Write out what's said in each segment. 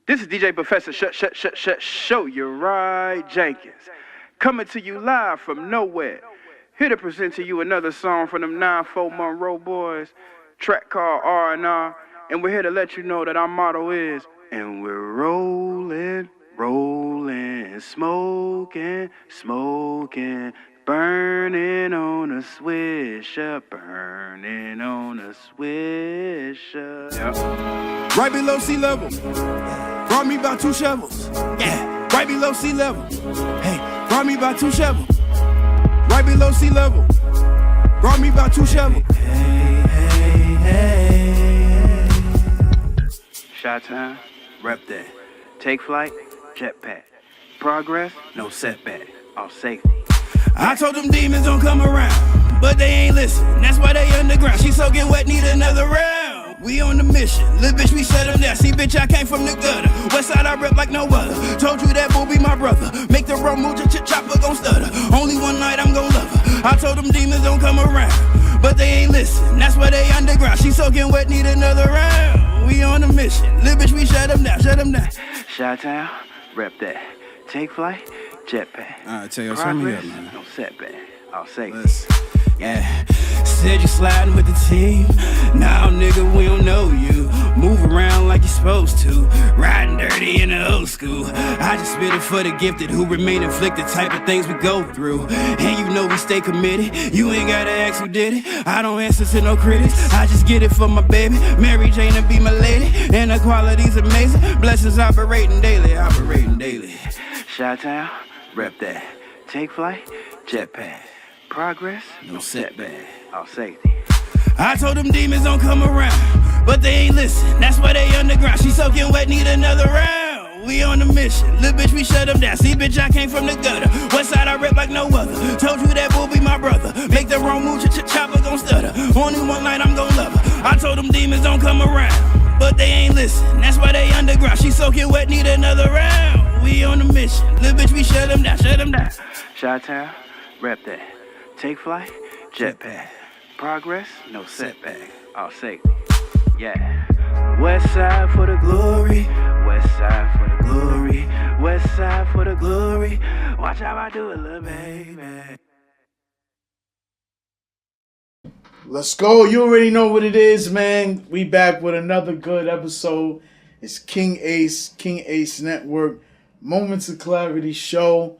This is DJ Professor Show you RIDE Jenkins, coming to you live from nowhere. Here to present to you another song from them 9-4 Monroe boys, track called R&R, and we're here to let you know that our motto is, and we're rolling, rolling, smoking, smoking, burning on a swisher, burning on a swisher. Yep. Right below sea level. Brought me about 2 shovels. Yeah. Right below sea level. Hey, brought me about 2 shovels. Right below sea level. Brought me about 2 shovels. Hey, hey. Shot time, rep that. Take flight, jetpack. Progress, no setback. All safety. I told them demons don't come around, but they ain't listen. That's why they underground. She soaking wet, need another round. We on the mission, little bitch, we shut them down. See, bitch, I came from the gutter. West side, I rep like no other. Told you that boo be my brother. Make the road move, chopper gon' stutter. Only one night, I'm gon' love her. I told them demons don't come around, but they ain't listen. That's why they underground. She soaking wet, need another round. We on the mission, little bitch, we shut them down, shut them down. Shot town, rep that. Take flight, jetpack. Alright, tell you something up, man. No setback. All safe. Yeah. Said you sliding with the team. Now, nigga, we don't know you. Move around like you're supposed to. Riding dirty in the old school. I just spit it for the gifted who remain inflicted. Type of things we go through. And you know we stay committed. You ain't gotta ask who did it. I don't answer to no critics. I just get it for my baby. Mary Jane to be my lady. And the quality's amazing. Blessings operating daily. Operating daily. Shot town, rep that. Take flight, jetpack. Progress, no setback. All safety. I told them demons don't come around, but they ain't listen. That's why they underground. She soaking wet, need another round. We on the mission, little bitch, we shut them down. See, bitch, I came from the gutter. West side, I rep like no other. Told you that boo be my brother. Make the wrong move, chopper gon' stutter. Only one night, I'm gon' love her. I told them demons don't come around, but they ain't listen. That's why they underground. She soaking wet, need another round. We on the mission, little bitch, we shut them down, shut them down. Shot town, rep that. Take flight, jetpack. Progress, no setback. All safety. Yeah. West side for the glory. West side for the glory. West side for the glory. Watch how I do it, little baby. Let's go. You already know what it is, man. We back with another good episode. It's King Ace Network Moments of Clarity show.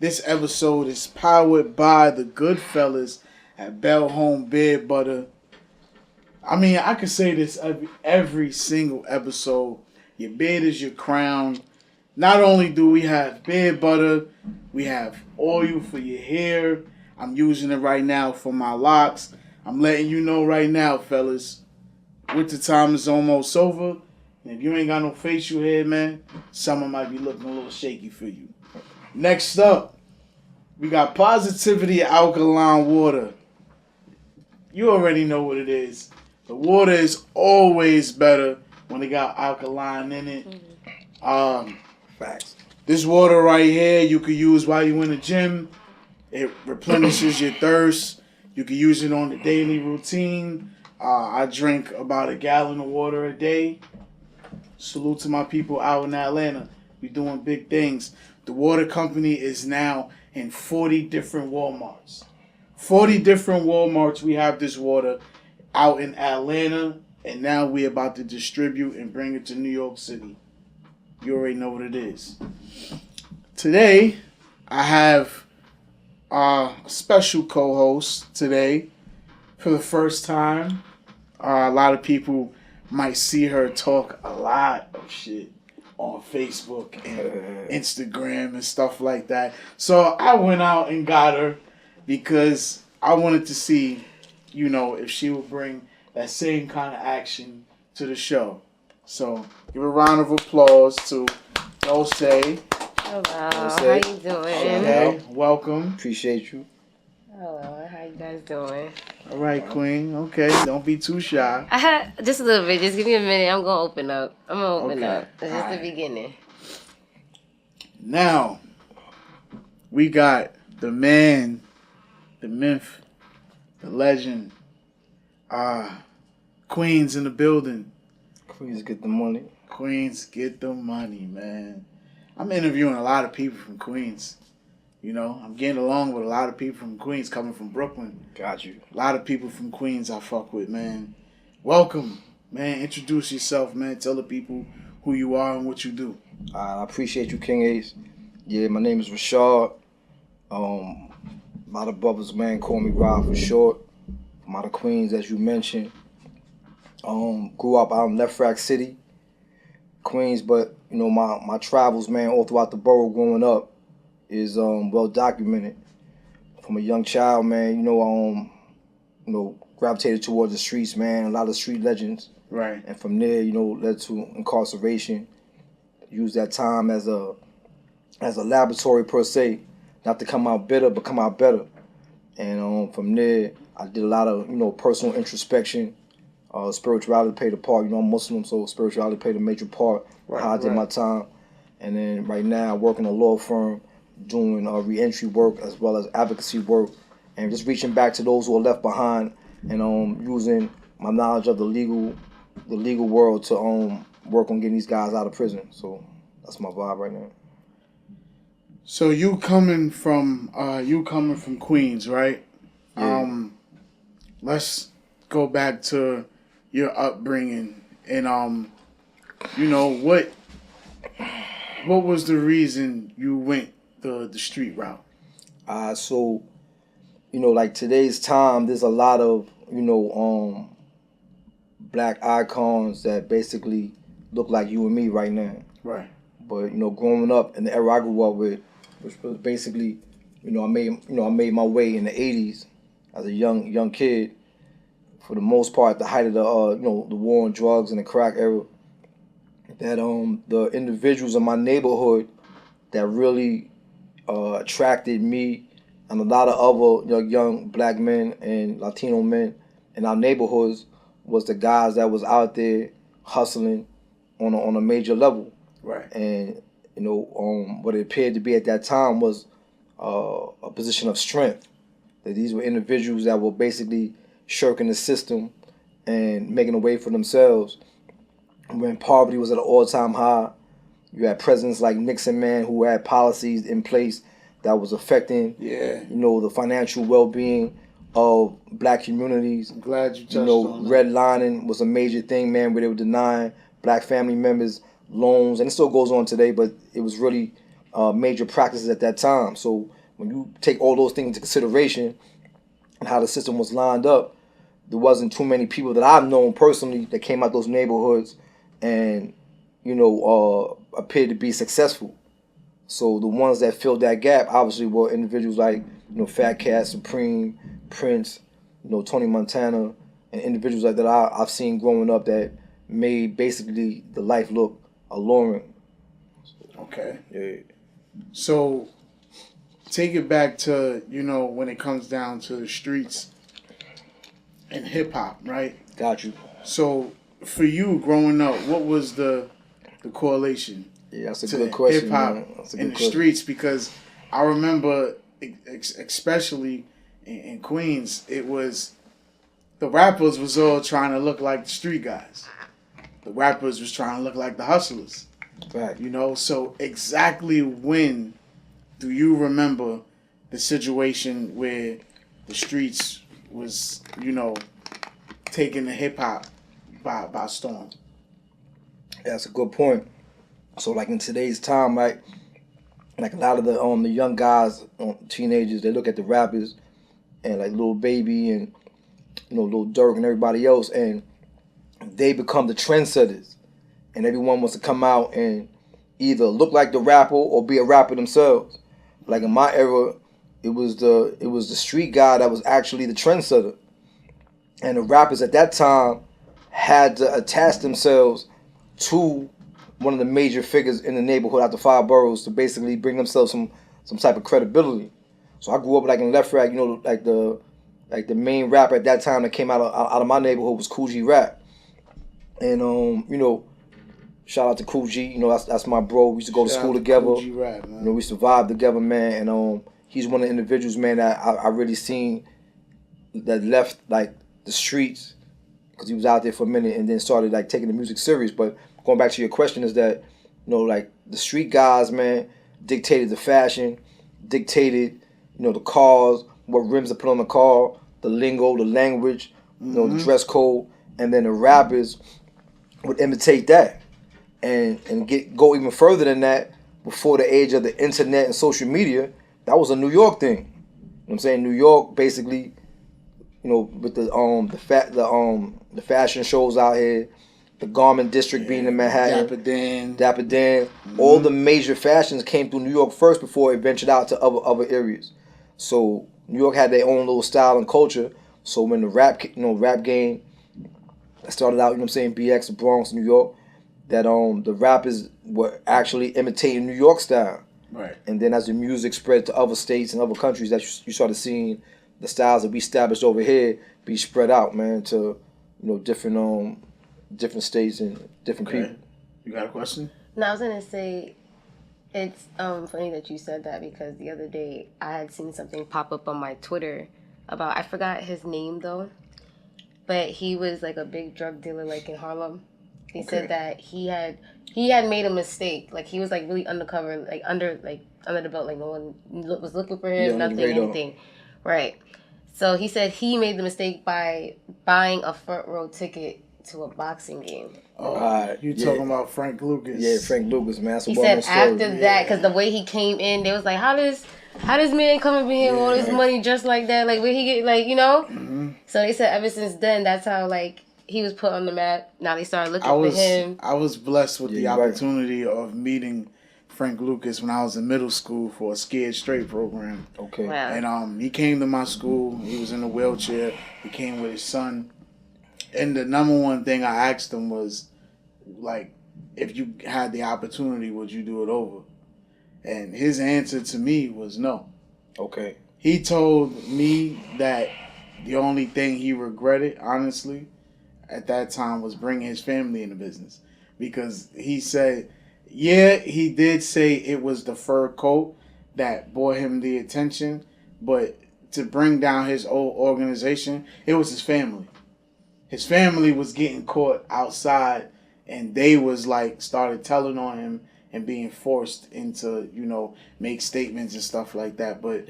This episode is powered by the good fellas at Bell Home Beard Butter. I mean, I can say this every single episode. Your beard is your crown. Not only do we have beard butter, we have oil for your hair. I'm using it right now for my locks. I'm letting you know right now, fellas, winter time is almost over. And if you ain't got no facial hair, man, summer might be looking a little shaky for you. Next up, we got Positivity Alkaline Water. You already know what it is. The water is always better when it got alkaline in it. Facts. This water right here, you could use while you in the gym. It replenishes your thirst. You can use it on the daily routine. I drink about 1 gallon of water a day. Salute to my people out in Atlanta. We doing big things. The water company is now in 40 different Walmarts. 40 different Walmarts we have this water out in Atlanta. And now we're about to distribute and bring it to New York City. You already know what it is. Today, I have a special co-host today. For the first time, a lot of people might see her talk a lot of shit on Facebook and Instagram and stuff like that. So I went out and got her because I wanted to see, you know, if she would bring that same kind of action to the show. So give a round of applause to Dulce. Hello, how you doing? Okay, welcome. Appreciate you. Hello, how you guys doing? All right, Queen. Okay, don't be too shy. I had just a little bit. Just give me a minute. I'm gonna open up. Okay. Up. This is the beginning. Now, we got the man, the myth, the legend, Queens in the building. Queens get the money. Queens, get the money, man. I'm interviewing a lot of people from Queens. You know, I'm getting along with a lot of people from Queens coming from Brooklyn. Got you. A lot of people from Queens I fuck with, man. Welcome, man. Introduce yourself, man. Tell the people who you are and what you do. I appreciate you, King Ace. Yeah, my name is RASHAD. A lot of brothers, man, call me Rod for short. I'm out of Queens, as you mentioned. Grew up out in Left Rack City, Queens, but you know my travels, man, all throughout the borough growing up is well documented. From a young child, man, you know, gravitated towards the streets, man. A lot of street legends. Right. And from there, you know, led to incarceration. Used that time as a laboratory per se, not to come out bitter, but come out better. And from there, I did a lot of, you know, personal introspection. Spirituality played a part. You know, I'm Muslim, so spirituality played a major part in how I did my time. And then right now, I work in a law firm doing reentry work as well as advocacy work, and just reaching back to those who are left behind, and using my knowledge of the legal world to work on getting these guys out of prison. So that's my vibe right now. So you coming from Queens, right? Yeah. Let's go back to your upbringing, and you know, what was the reason you went the street route? So, you know, like today's time, there's a lot of, you know, black icons that basically look like you and me right now. Right. But, you know, growing up in the era I grew up with, which was basically, I made my way in the 80s as a young kid. For the most part, the height of the the war on drugs and the crack era, that the individuals in my neighborhood that really attracted me and a lot of other young black men and Latino men in our neighborhoods was the guys that was out there hustling on a major level. Right. And you know, what it appeared to be at that time was a position of strength. That these were individuals that were basically shirking the system and making a way for themselves. When poverty was at an all-time high, you had presidents like Nixon, man, who had policies in place that was affecting, you know, the financial well-being of black communities. I'm glad you touched on that. Redlining was a major thing, man, where they were denying black family members loans, and it still goes on today, but it was really major practices at that time. So when you take all those things into consideration and how the system was lined up, there wasn't too many people that I've known personally that came out those neighborhoods and, you know, appeared to be successful. So the ones that filled that gap obviously were individuals like, you know, Fat Cat, Supreme, Prince, you know, Tony Montana, and individuals like that I've seen growing up that made basically the life look alluring. Okay. Yeah. So take it back to, you know, when it comes down to the streets and hip hop, right? Got you. So for you growing up, what was the correlation? Yeah, that's a good question. Hip hop in the streets, because I remember, especially in Queens, it was the rappers was all trying to look like the street guys. The rappers was trying to look like the hustlers. Right. You know, so exactly when do you remember the situation where the streets was, you know, taking the hip hop by storm? That's a good point. So like in today's time, right, like a lot of the young guys, teenagers, they look at the rappers and like Lil Baby and, you know, Lil Durk and everybody else, and they become the trendsetters, and everyone wants to come out and either look like the rapper or be a rapper themselves. Like in my era, it was the street guy that was actually the trendsetter, and the rappers at that time had to attach themselves to one of the major figures in the neighborhood out the 5 boroughs to basically bring themselves some type of credibility. So I grew up like in Left Rack, you know, like the main rapper at that time that came out of my neighborhood was Cool G Rap. And you know, shout out to Cool G, you know, that's my bro. We used to go to school together. Cool G Rap, man. You know, we survived together, man, and he's one of the individuals, man, that I really seen that left like the streets, because he was out there for a minute and then started like taking the music serious. But going back to your question, is that, like the street guys, man, dictated the fashion, dictated, the cars, what rims to put on the car, the lingo, the language, the dress code, and then the rappers would imitate that, and go even further than that. Before the age of the internet and social media, that was a New York thing. You know what I'm saying? New York basically, with the fashion shows out here, the garment district being in Manhattan, Dapper Dan, all the major fashions came through New York first before it ventured out to other areas. So New York had their own little style and culture. So when the rap game started out, BX, the Bronx, New York, that the rappers were actually imitating New York style. Right. And then as the music spread to other states and other countries, that you started seeing the styles that we established over here be spread out, man, to different states and different people. You got a question? No, I was gonna say it's funny that you said that, because the other day I had seen something pop up on my Twitter about, I forgot his name though, but he was like a big drug dealer like in Harlem. He said that he had made a mistake. Like he was like really undercover, like under the belt, like no one was looking for him, anything. Right. So he said he made the mistake by buying a front row ticket to a boxing game. Oh, you talking about Frank Lucas? Yeah, Frank Lucas, man. That's he said after that, because the way he came in, they was like, how does man come up in here with all this money just like that? Like where he get, like, So they said ever since then, that's how like he was put on the map. Now they started looking for him. I was blessed with the opportunity of meeting Frank Lucas when I was in middle school for a Scared Straight program. Okay. Wow. And he came to my school. He was in a wheelchair. He came with his son. And the number one thing I asked him was, like, if you had the opportunity, would you do it over? And his answer to me was no. Okay. He told me that the only thing he regretted, honestly, at that time was bringing his family into business. Because he said, yeah, he did say it was the fur coat that brought him the attention, but to bring down his old organization, it was his family. His family was getting caught outside, and they was like started telling on him and being forced into, make statements and stuff like that. But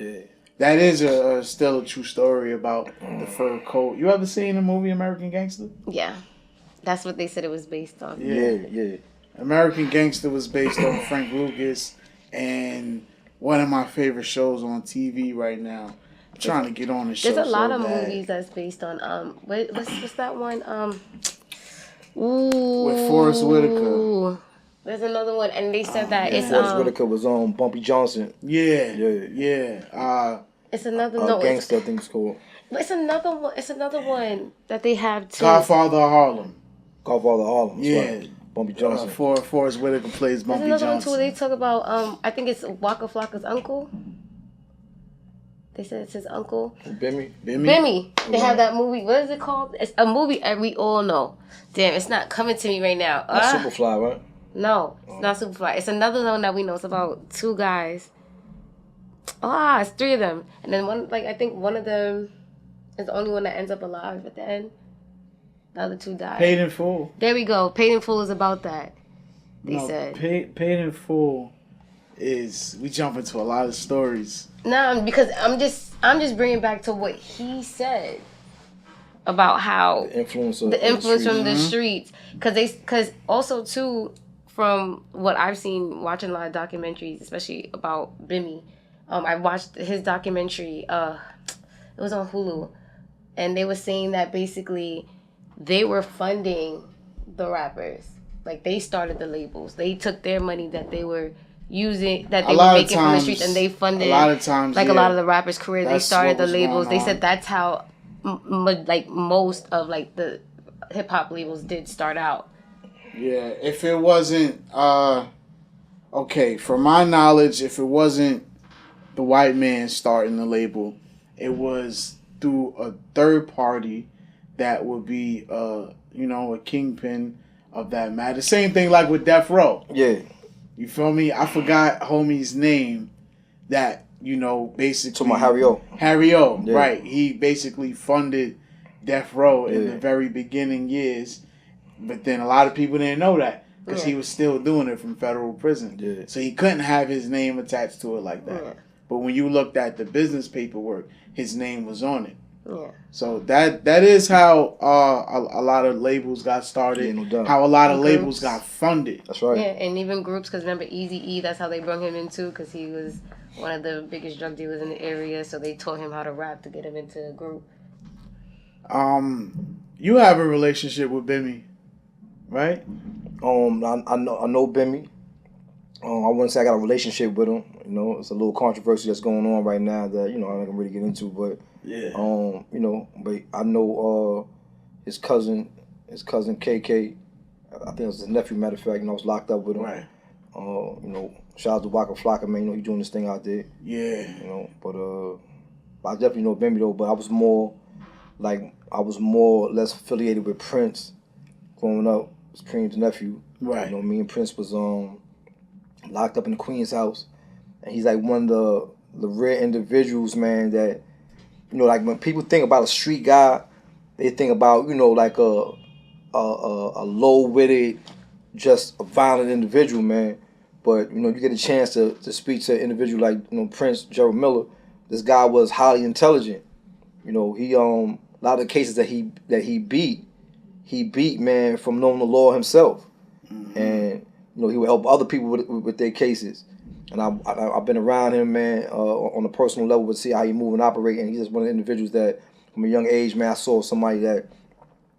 that is still a true story about the fur coat. You ever seen the movie American Gangster? Yeah. That's what they said it was based on. Yeah. American Gangster was based on Frank Lucas, and one of my favorite shows on TV right now. I'm trying to get on the show. There's a lot of movies that's based on what's that one? With Forrest Whitaker. There's another one, and they said that it's Forrest Whitaker was on Bumpy Johnson. Yeah. It's another Gangster, I think it's called. It's another one. It's another one that they have too. Godfather of Harlem. Right. Bumpy Johnson. Forrest Whitaker plays Bumpy Johnson. There's another one too. They talk about I think it's Waka Flocka's uncle. They said it's his uncle. Bimmy. They have that movie. What is it called? It's a movie we all know. Damn, it's not coming to me right now. Superfly, right? No, it's not Superfly. It's another one that we know. It's about two guys. It's three of them. And then one, I think one of them is the only one that ends up alive at the end. The other two die. Paid in Full. There we go. Paid in Full is about that. They said. Paid in Full is, we jump into a lot of stories. No, because I'm just bringing back to what he said about how the influence from the streets, because also too, from what I've seen watching a lot of documentaries, especially about Bimmy, I watched his documentary. It was on Hulu, and they were saying that basically they were funding the rappers. Like they started the labels. They took their money that they were using, that they were making from the streets, and they funded a lot of the rappers' career. They started the labels. They said that's how most of the hip hop labels did start out. Yeah, if it wasn't from my knowledge, if it wasn't the white man starting the label, it was through a third party that would be a kingpin of that matter. Same thing like with Death Row. Yeah. You feel me? I forgot homie's name that, basically... Talking about Harry O, yeah. Right. He basically funded Death Row in the very beginning years. But then a lot of people didn't know that. because he was still doing it from federal prison. Yeah. So he couldn't have his name attached to it like that. Yeah. But when you looked at the business paperwork, his name was on it. Yeah. So that is how a lot of labels got started. Yeah, no doubt. How a lot of And labels groups. got funded. That's right. Yeah, and even groups, because remember Eazy-E, that's how they brought him into, because he was one of the biggest drug dealers in the area, so they taught him how to rap to get him into a group. You have a relationship with Bimmy, right? I know Bimmy. I wouldn't say I got a relationship with him. You know, it's a little controversy that's going on right now that, you know, I'm not gonna really get into, but Yeah. you know, but I know his cousin KK. I think it was his nephew, matter of fact, you know, I was locked up with him. Right. You know, shout out to Waka Flocka, man, you know, he doing this thing out there. Yeah. You know, but I definitely know Bimmy though, but I was more or less affiliated with Prince growing up. It was Cream's nephew. Right. You know, me and Prince was locked up in the Queen's house. And he's like one of the rare individuals, man, that, you know, like when people think about a street guy, they think about, you know, like a low-witted, just a violent individual, man. But, you know, you get a chance to speak to an individual like, you know, Prince Gerald Miller. This guy was highly intelligent. You know, he a lot of the cases that he beat, man, from knowing the law himself. Mm-hmm. And, you know, he would help other people with their cases. And I've been around him, man, on a personal level to see how he move and operate. And he's just one of the individuals that, from a young age, man, I saw somebody that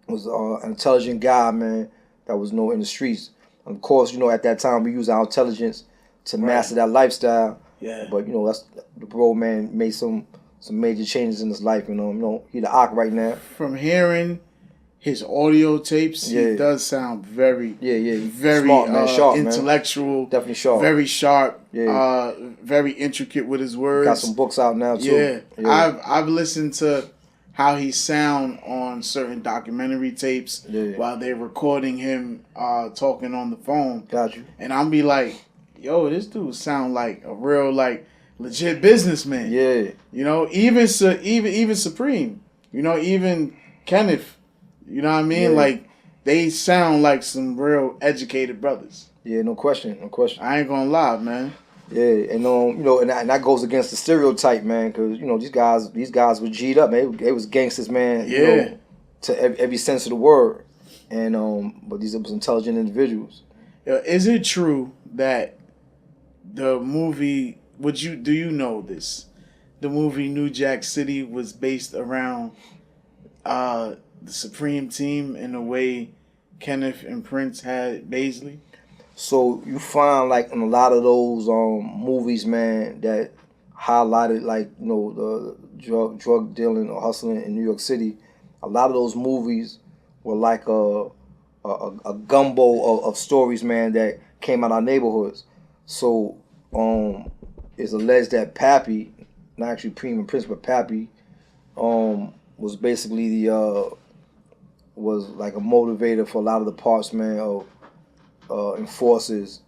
was an intelligent guy, man, that was, you know, in the streets. And of course, you know, at that time, we used our intelligence to master that lifestyle. Yeah. But, you know, that's the bro, man, made some major changes in his life. And, you know, he the Ock right now. From hearing his audio tapes, he does sound very, very smart, man. Sharp, intellectual, man. Definitely sharp, very sharp, very intricate with his words. Got some books out now too. Yeah. I've listened to how he sound on certain documentary tapes while they're recording him talking on the phone. Got you. And I'm be like, yo, this dude sound like a real legit businessman. Yeah. You know, even Supreme. You know, even Kenneth. You know what I mean? Yeah. Like, they sound like some real educated brothers. Yeah, no question. I ain't gonna lie, man. Yeah, and you know, and that goes against the stereotype, man, because, you know, these guys were G'd up, man. They was gangsters, man. Yeah. You know, to every sense of the word, and but these was intelligent individuals. Is it true that the movie? Do you know this? The movie New Jack City was based around the Supreme Team in the way Kenneth and Prince had Baisley? So you find, like, in a lot of those movies, man, that highlighted, like, you know, the drug dealing or hustling in New York City, a lot of those movies were like a gumbo of stories, man, that came out of our neighborhoods. So it's alleged that Pappy, not actually Preem and Prince, but Pappy, was basically was like a motivator for a lot of the parts, man, of enforcers.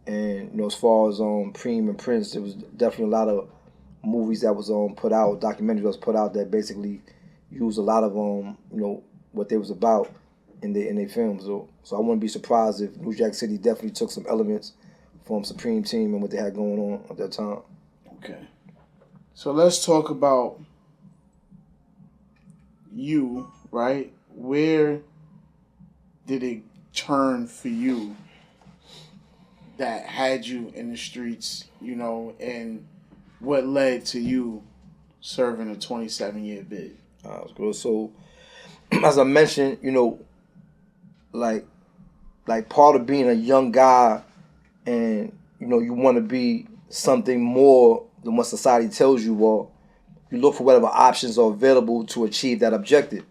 And, you know, as far as Preem and Prince, there was definitely a lot of movies that was put out, documentaries that was put out that basically used a lot of you know, what they was about in their films. So I wouldn't be surprised if New Jack City definitely took some elements from Supreme Team and what they had going on at that time. Okay. So let's talk about you, right? Where did it turn for you that had you in the streets, you know, and what led to you serving a 27-year bid? That's good. So, as I mentioned, you know, like part of being a young guy, and, you know, you want to be something more than what society tells you, well, you look for whatever options are available to achieve that objective.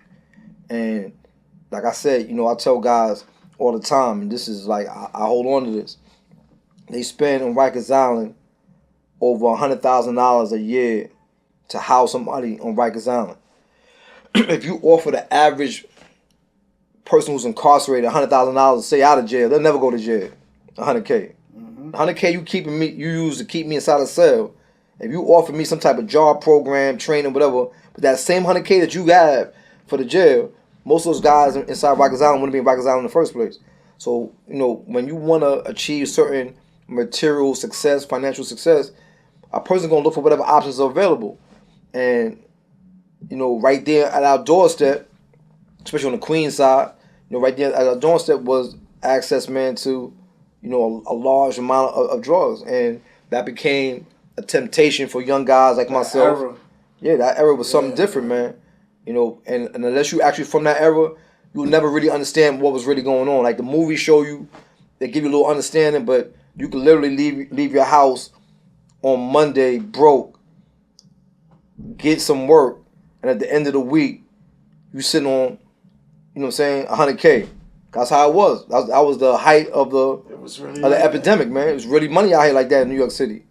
And like I said, you know, I tell guys all the time, and this is like, I hold on to this. They spend on Rikers Island over $100,000 a year to house somebody on Rikers Island. If you offer the average person who's incarcerated $100,000 to stay out of jail, they'll never go to jail. $100K. $100K you use to keep me inside a cell. If you offer me some type of job program, training, whatever, but that same $100K that you have for the jail, most of those guys inside Rikers Island wouldn't be in Rikers Island in the first place. So, you know, when you want to achieve certain material success, financial success, a person's going to look for whatever options are available. And, you know, right there at our doorstep, especially on the Queen side, you know, right there at our doorstep was access, man, to, you know, a large amount of drugs. And that became a temptation for young guys like myself. Era. Yeah, that era was something different, man. You know, and unless you actually from that era, you'll never really understand what was really going on. Like the movies show you, they give you a little understanding, but you can literally leave your house on Monday broke, get some work, and at the end of the week, you sitting on, you know what I'm saying, 100K. That's how it was. That was the height of the epidemic, man. It was really money out here like that in New York City.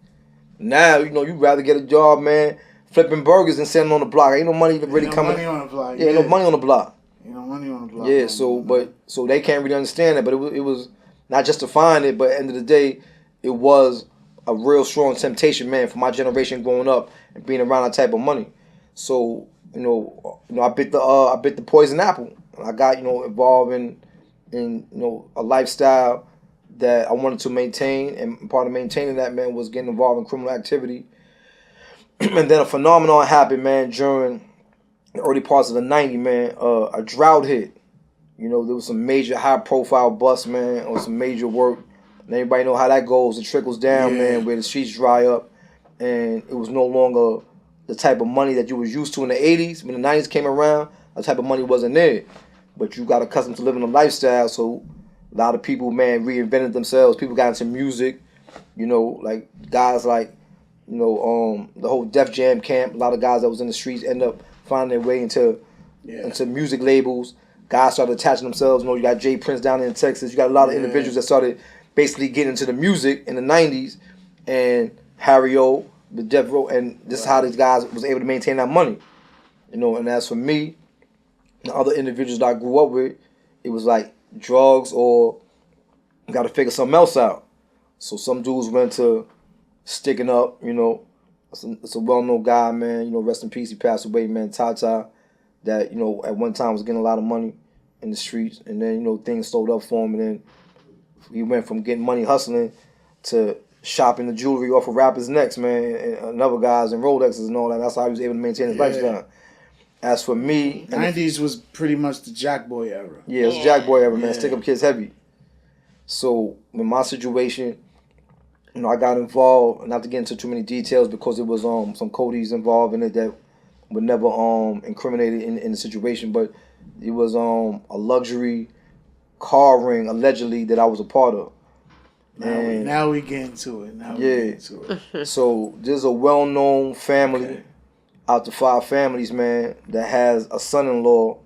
Now, you know, you'd rather get a job, man, flipping burgers than sitting on the block. Ain't no money really coming. Money on the block. Yeah, ain't no money on the block. Ain't no money on the block. Yeah, so they can't really understand it, but it was not justifying it, but at the end of the day, it was a real strong temptation, man, for my generation growing up and being around that type of money. So, you know, I bit the poison apple. I got, you know, involved in you know, a lifestyle that I wanted to maintain, and part of maintaining that, man, was getting involved in criminal activity. And then a phenomenon happened, man, during the early parts of the 90s, man. A drought hit. You know, there was some major high-profile busts, man, on some major work. And everybody know how that goes. It trickles down, man, where the streets dry up, and it was no longer the type of money that you was used to in the 80s. When the 90s came around, that type of money wasn't there. But you got accustomed to living a lifestyle, so a lot of people, man, reinvented themselves. People got into music, you know, like guys like, you know, the whole Def Jam camp. A lot of guys that was in the streets end up finding their way into music labels. Guys started attaching themselves. You know, you got Jay Prince down in Texas. You got a lot of individuals that started basically getting into the music in the 90s, and Harry O, the Death Row, and this is how these guys was able to maintain that money. You know, and as for me, the other individuals that I grew up with, it was like drugs or got to figure something else out. So some dudes went to sticking up, you know. It's a well-known guy, man, you know, rest in peace, he passed away, man, Tata, that, you know, at one time was getting a lot of money in the streets, and then, you know, things slowed up for him, and then he went from getting money hustling to shopping the jewelry off of rappers' necks, man, and other guys and Rolexes and all that. That's how he was able to maintain his lifestyle. As for me... 90s was pretty much the Jack Boy era. Yeah, it was Jack Boy era, man. Stick up kids heavy. So, in my situation, you know, I got involved, not to get into too many details because it was some Codys involved in it that were never incriminated in the situation, but it was a luxury car ring, allegedly, that I was a part of. Now we get into it. So, there's a well-known family... out the 5 families, man, that has a son-in-law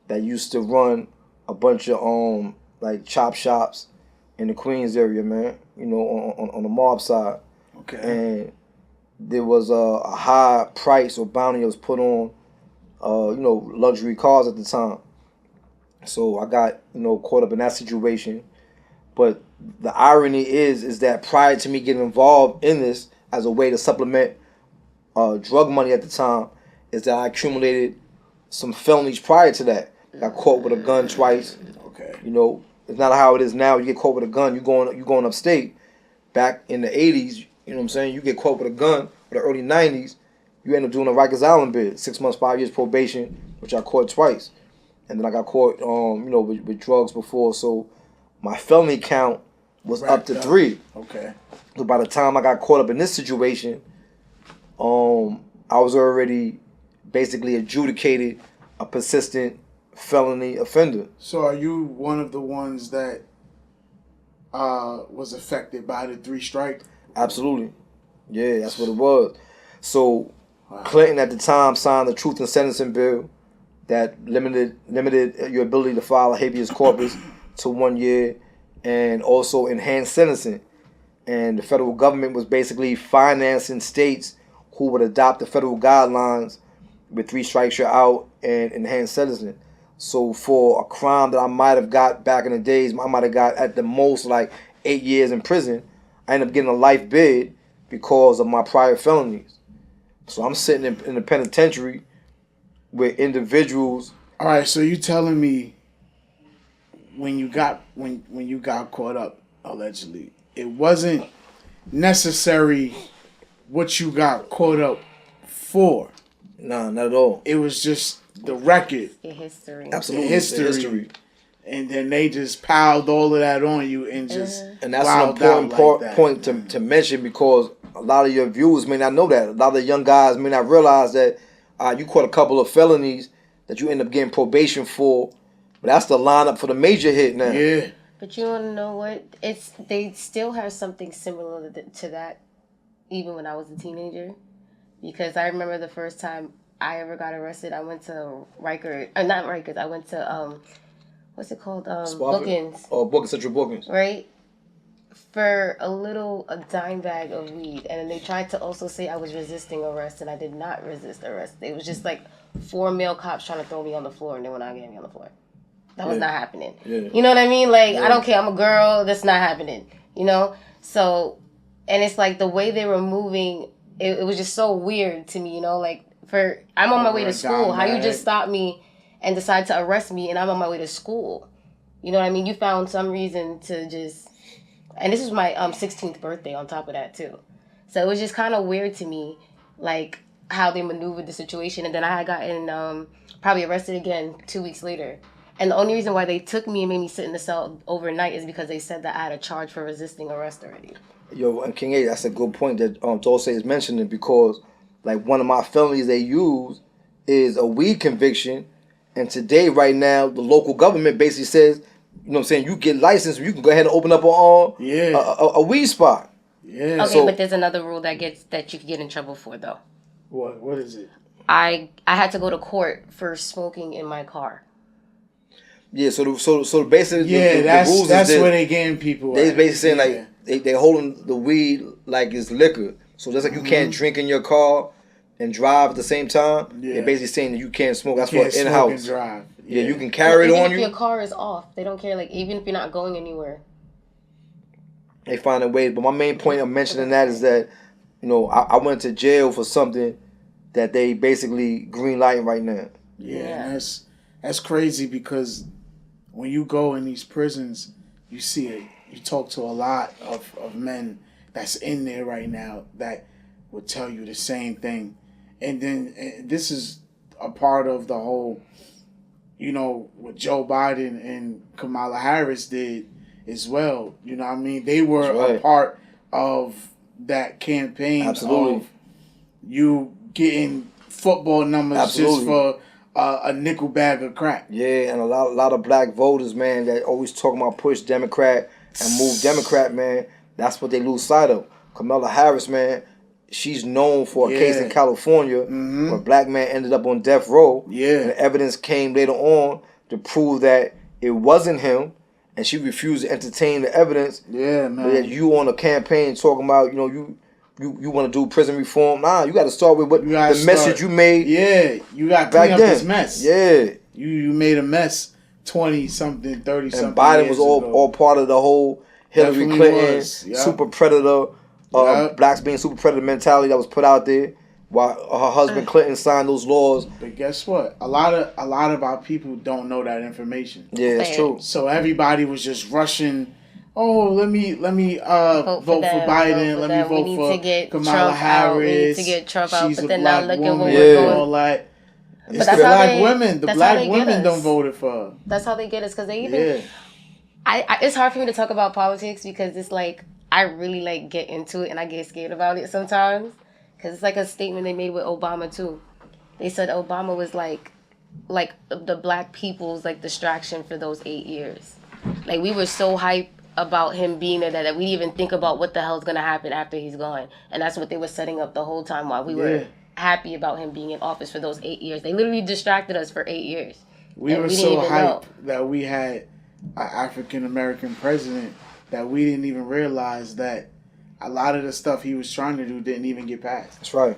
that used to run a bunch of like chop shops in the Queens area, man. You know, on the mob side. Okay. And there was a high price or bounty that was put on, you know, luxury cars at the time. So I got, you know, caught up in that situation. But the irony is that prior to me getting involved in this as a way to supplement drug money at the time, is that I accumulated some felonies prior to that. Got caught with a gun twice. Okay. You know, it's not how it is now. You get caught with a gun, you going upstate. Back in the 80s, you know what I'm saying, you get caught with a gun, or the early 90s, you end up doing a Rikers Island bid, 6 months, 5 years probation, which I caught twice. And then I got caught, you know, with drugs before. So my felony count was up to 3. Okay. So by the time I got caught up in this situation, I was already basically adjudicated a persistent felony offender. So are you one of the ones that was affected by the 3 strike? Absolutely. Yeah, that's what it was. So Clinton at the time signed the Truth in Sentencing bill that limited your ability to file a habeas corpus to 1 year, and also enhanced sentencing. And the federal government was basically financing states who would adopt the federal guidelines with 3 strikes you're out and enhanced sentencing. So for a crime that I might have got back in the days, I might have got at the most like 8 years in prison, I ended up getting a life bid because of my prior felonies. So I'm sitting in the penitentiary with individuals. All right, so you telling me when you got caught up, allegedly, it wasn't necessary what you got caught up for. Nah, not at all. It was just the record. Your history. Absolutely. The history. And then they just piled all of that on you and just and that's an important point to mention, because a lot of your viewers may not know that. A lot of the young guys may not realize that you caught a couple of felonies that you end up getting probation for, but that's the lineup for the major hit now. Yeah. But you want to know what? They still have something similar to that, even when I was a teenager. Because I remember the first time I ever got arrested, I went to Rikers. Not Rikers. I went to, what's it called? Bookings. Oh, Bookings, Central Bookings. Right? For a dime bag of weed. And then they tried to also say I was resisting arrest, and I did not resist arrest. It was just like 4 male cops trying to throw me on the floor, and they were not getting me on the floor. That was not happening. Yeah. You know what I mean? Like, I don't care. I'm a girl. That's not happening. You know? So, and it's like the way they were moving, it was just so weird to me, you know? Like, I'm on my way to school. How you just stop me and decide to arrest me, and I'm on my way to school? You know what I mean? You found some reason to just... And this was my 16th birthday on top of that, too. So it was just kind of weird to me, like, how they maneuvered the situation. And then I had gotten probably arrested again 2 weeks later. And the only reason why they took me and made me sit in the cell overnight is because they said that I had a charge for resisting arrest already. Yo, and King A, that's a good point that Dulce is mentioning, because like one of my felonies they use is a weed conviction, and today, right now, the local government basically says, you know what I'm saying, you get licensed, you can go ahead and open up a weed spot. Yeah. Okay, but there's another rule that you could get in trouble for, though. What is it? I had to go to court for smoking in my car. Yeah, so basically, the rules that's is where they getting people. They basically saying like they holding the weed like it's liquor. So just like you can't drink in your car and drive at the same time. Yeah. They're basically saying that you can't smoke. That's what in house. Drive. Yeah, you can carry it on you. Even if your car is off, they don't care. Like even if you're not going anywhere, they find a way. But my main point of mentioning that is that, you know, I went to jail for something that they basically green lighting right now. Yeah. And that's crazy, because when you go in these prisons, you see it. You talk to a lot of men that's in there right now that would tell you the same thing. And then this is a part of the whole, you know, what Joe Biden and Kamala Harris did as well. You know what I mean? They were a part of that campaign. Absolutely. Of you getting football numbers just for a nickel bag of crack. Yeah, and a lot of black voters, man, that always talking about push Democrat and move Democrat, man. That's what they lose sight of. Kamala Harris, man, she's known for a case in California where a black man ended up on death row. Yeah. And evidence came later on to prove that it wasn't him, and she refused to entertain the evidence. Yeah, man. But yet you on a campaign talking about, you know, you want to do prison reform. Nah, you got to start with what the message you made. Yeah, you got to clean up this mess. Yeah. You made a mess 20-something, 30-something And Biden was all part of the whole Hillary Clinton super predator, blacks being super predator mentality that was put out there, while her husband Clinton signed those laws. But guess what? A lot of our people don't know that information. Yeah, that's true. So everybody was just rushing. Oh, let me vote for Biden. Let me vote for Kamala Harris. We need to get Trump out. But then now look at what we're going. All that. It's the black women. The black women don't vote for her. That's how they get us, because they even. Yeah. It's hard for me to talk about politics, because it's like I really like get into it and I get scared about it sometimes, because it's like a statement they made with Obama too. They said Obama was like the black people's like distraction for those 8 years. Like we were so hyped about him being there that we didn't even think about what the hell's gonna happen after he's gone, and that's what they were setting up the whole time while we were happy about him being in office for those 8 years. They literally distracted us for 8 years. We were so hyped that we had an African American president that we didn't even realize that a lot of the stuff he was trying to do didn't even get passed. That's right.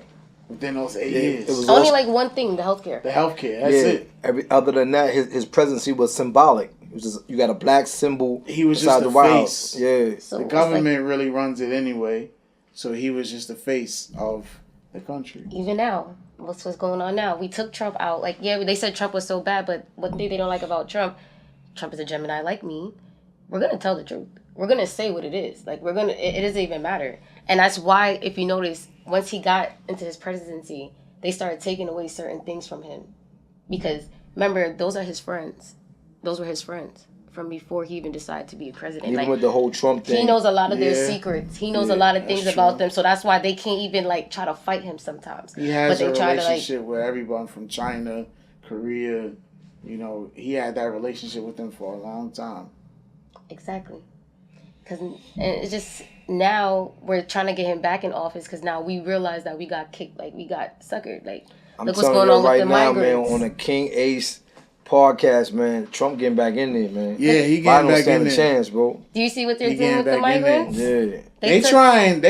Within those 8 years. It was only like one thing, the healthcare. The healthcare, that's it. Other than that, his presidency was symbolic. It was just, you got a black symbol. He was just the face. Yeah. So the government really runs it anyway. So he was just the face of the country. Even now, what's going on now? We took Trump out. Like, yeah, they said Trump was so bad, but one thing they don't like about Trump, Trump is a Gemini like me, we're going to tell the truth. We're going to say what it is. Like, it doesn't even matter. And that's why, if you notice, once he got into his presidency, they started taking away certain things from him. Because, remember, those are his friends. Those were his friends from before he even decided to be a president. Even like, with the whole Trump thing. He knows a lot of their secrets. He knows a lot of things about them. So that's why they can't even, like, try to fight him sometimes. He has but they a relationship with everyone from China, Korea. You know, he had that relationship with them for a long time. Exactly. And it's just, now we're trying to get him back in office because now we realize that we got kicked, like, we got suckered. Like, look what's going on with the migrants. Man, on the King Ace podcast, man, Trump getting back in there, man. Yeah, he getting back in there. Don't stand a chance, bro. Do you see what they're doing with the migrants? Yeah. They trying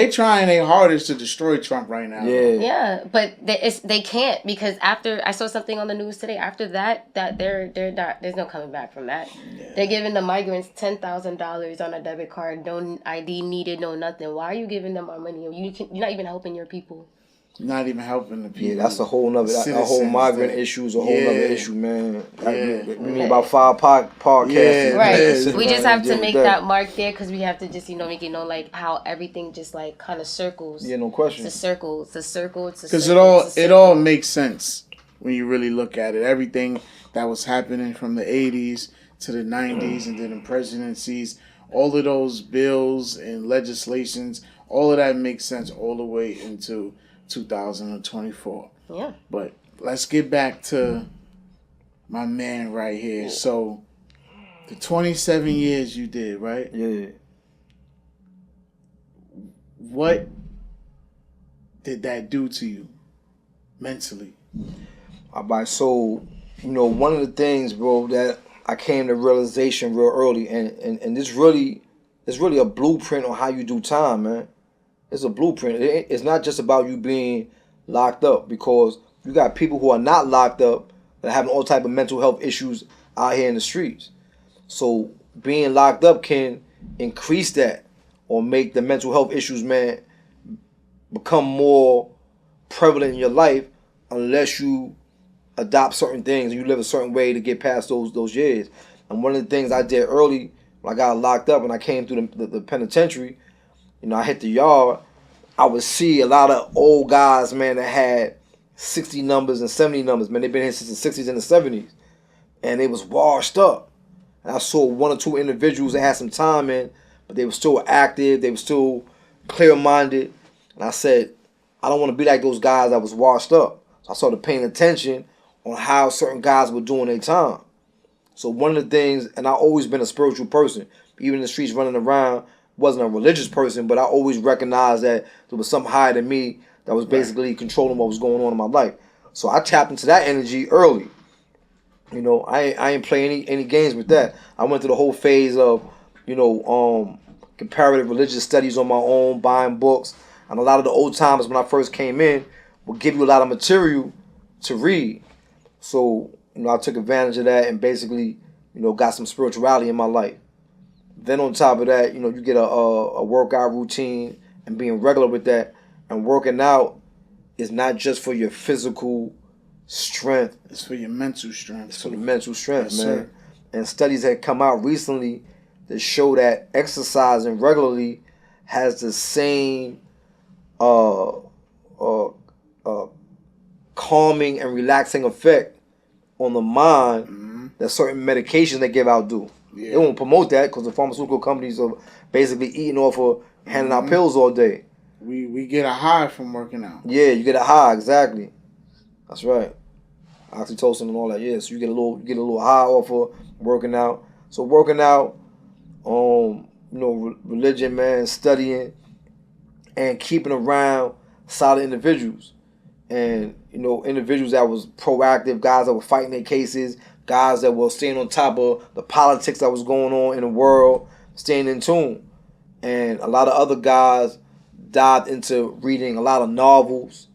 their hardest to destroy Trump right now. Yeah, but they can't, because after I saw something on the news today. After that they're not, there's no coming back from that. Yeah. They're giving the migrants $10,000 on a debit card, no ID needed, no nothing. Why are you giving them our money? You're not even helping your people. Not even helping the people. Yeah, that's a whole nother. That whole migrant issue is a whole nother issue, man. We need about 5 podcasts. Yeah, right. We just have to make that mark there, because we have to just make it know, like, how everything just, like, kind of circles. Yeah, no question. It's a circle. It's a circle. It's a circle. Because it all makes sense when you really look at it. Everything that was happening from the 80s to the 90s and then the presidencies, all of those bills and legislations, all of that makes sense all the way into 2024. Yeah. But let's get back to my man right here. So, the 27 years you did, right? Yeah. What did that do to you mentally? So, one of the things, bro, that I came to realization real early, and this really a blueprint on how you do time, man. It's a blueprint. It's not just about you being locked up, because you got people who are not locked up that are having all type of mental health issues out here in the streets. So being locked up can increase that or make the mental health issues, man, become more prevalent in your life unless you adopt certain things and you live a certain way to get past those years. And one of the things I did early when I got locked up and I came through the penitentiary, I hit the yard, I would see a lot of old guys, man, that had 60 numbers and 70 numbers. Man, they've been here since the 60s and the 70s. And they was washed up. And I saw 1 or 2 individuals that had some time in, but they were still active. They were still clear-minded. And I said, I don't want to be like those guys that was washed up. So I started paying attention on how certain guys were doing their time. So one of the things, and I've always been a spiritual person, even in the streets running around, wasn't a religious person, but I always recognized that there was something higher than me that was basically controlling what was going on in my life. So I tapped into that energy early. I ain't play any games with that. I went through the whole phase of, comparative religious studies on my own, buying books. And a lot of the old timers when I first came in would give you a lot of material to read. So, I took advantage of that and basically, got some spirituality in my life. Then on top of that, you get a workout routine and being regular with that. And working out is not just for your physical strength. It's for your mental strength. It's for the mental strength, yes, man. Sir. And studies have come out recently that show that exercising regularly has the same calming and relaxing effect on the mind that certain medications they give out do. Yeah. They won't promote that because the pharmaceutical companies are basically eating off of handing out pills all day. We get a high from working out. Yeah, you get a high, exactly. That's right. Oxytocin and all that. Yeah, so you get a little high off of working out. So working out, religion, man, studying, and keeping around solid individuals. And, individuals that was proactive, guys that were fighting their cases, guys that were staying on top of the politics that was going on in the world, staying in tune. And a lot of other guys dived into reading a lot of novels,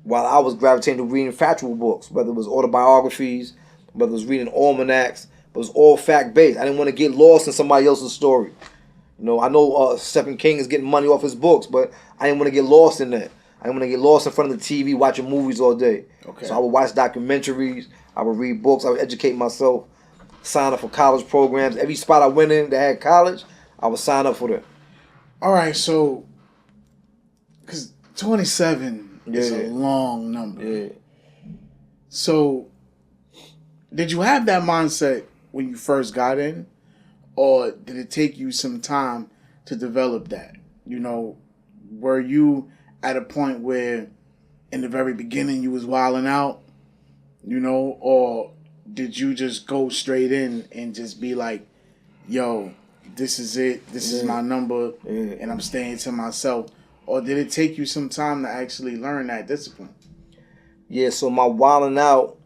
while I was gravitating to reading factual books, whether it was autobiographies, whether it was reading almanacs, but it was all fact-based. I didn't want to get lost in somebody else's story. I know Stephen King is getting money off his books, but I didn't want to get lost in that. I didn't want to get lost in front of the TV watching movies all day. Okay. So I would watch documentaries, I would read books, I would educate myself. sign up for college programs. Every spot I went in that had college, I would sign up for that. All right, so, because 27 is a long number. Yeah. So, did you have that mindset when you first got in? Or did it take you some time to develop that? You know, were you at a point where in the very beginning you was wilding out? You know, or did you just go straight in and just be like, yo, this is it, this is my number, and I'm staying to myself? Or did it take you some time to actually learn that discipline? Yeah, so my wilding out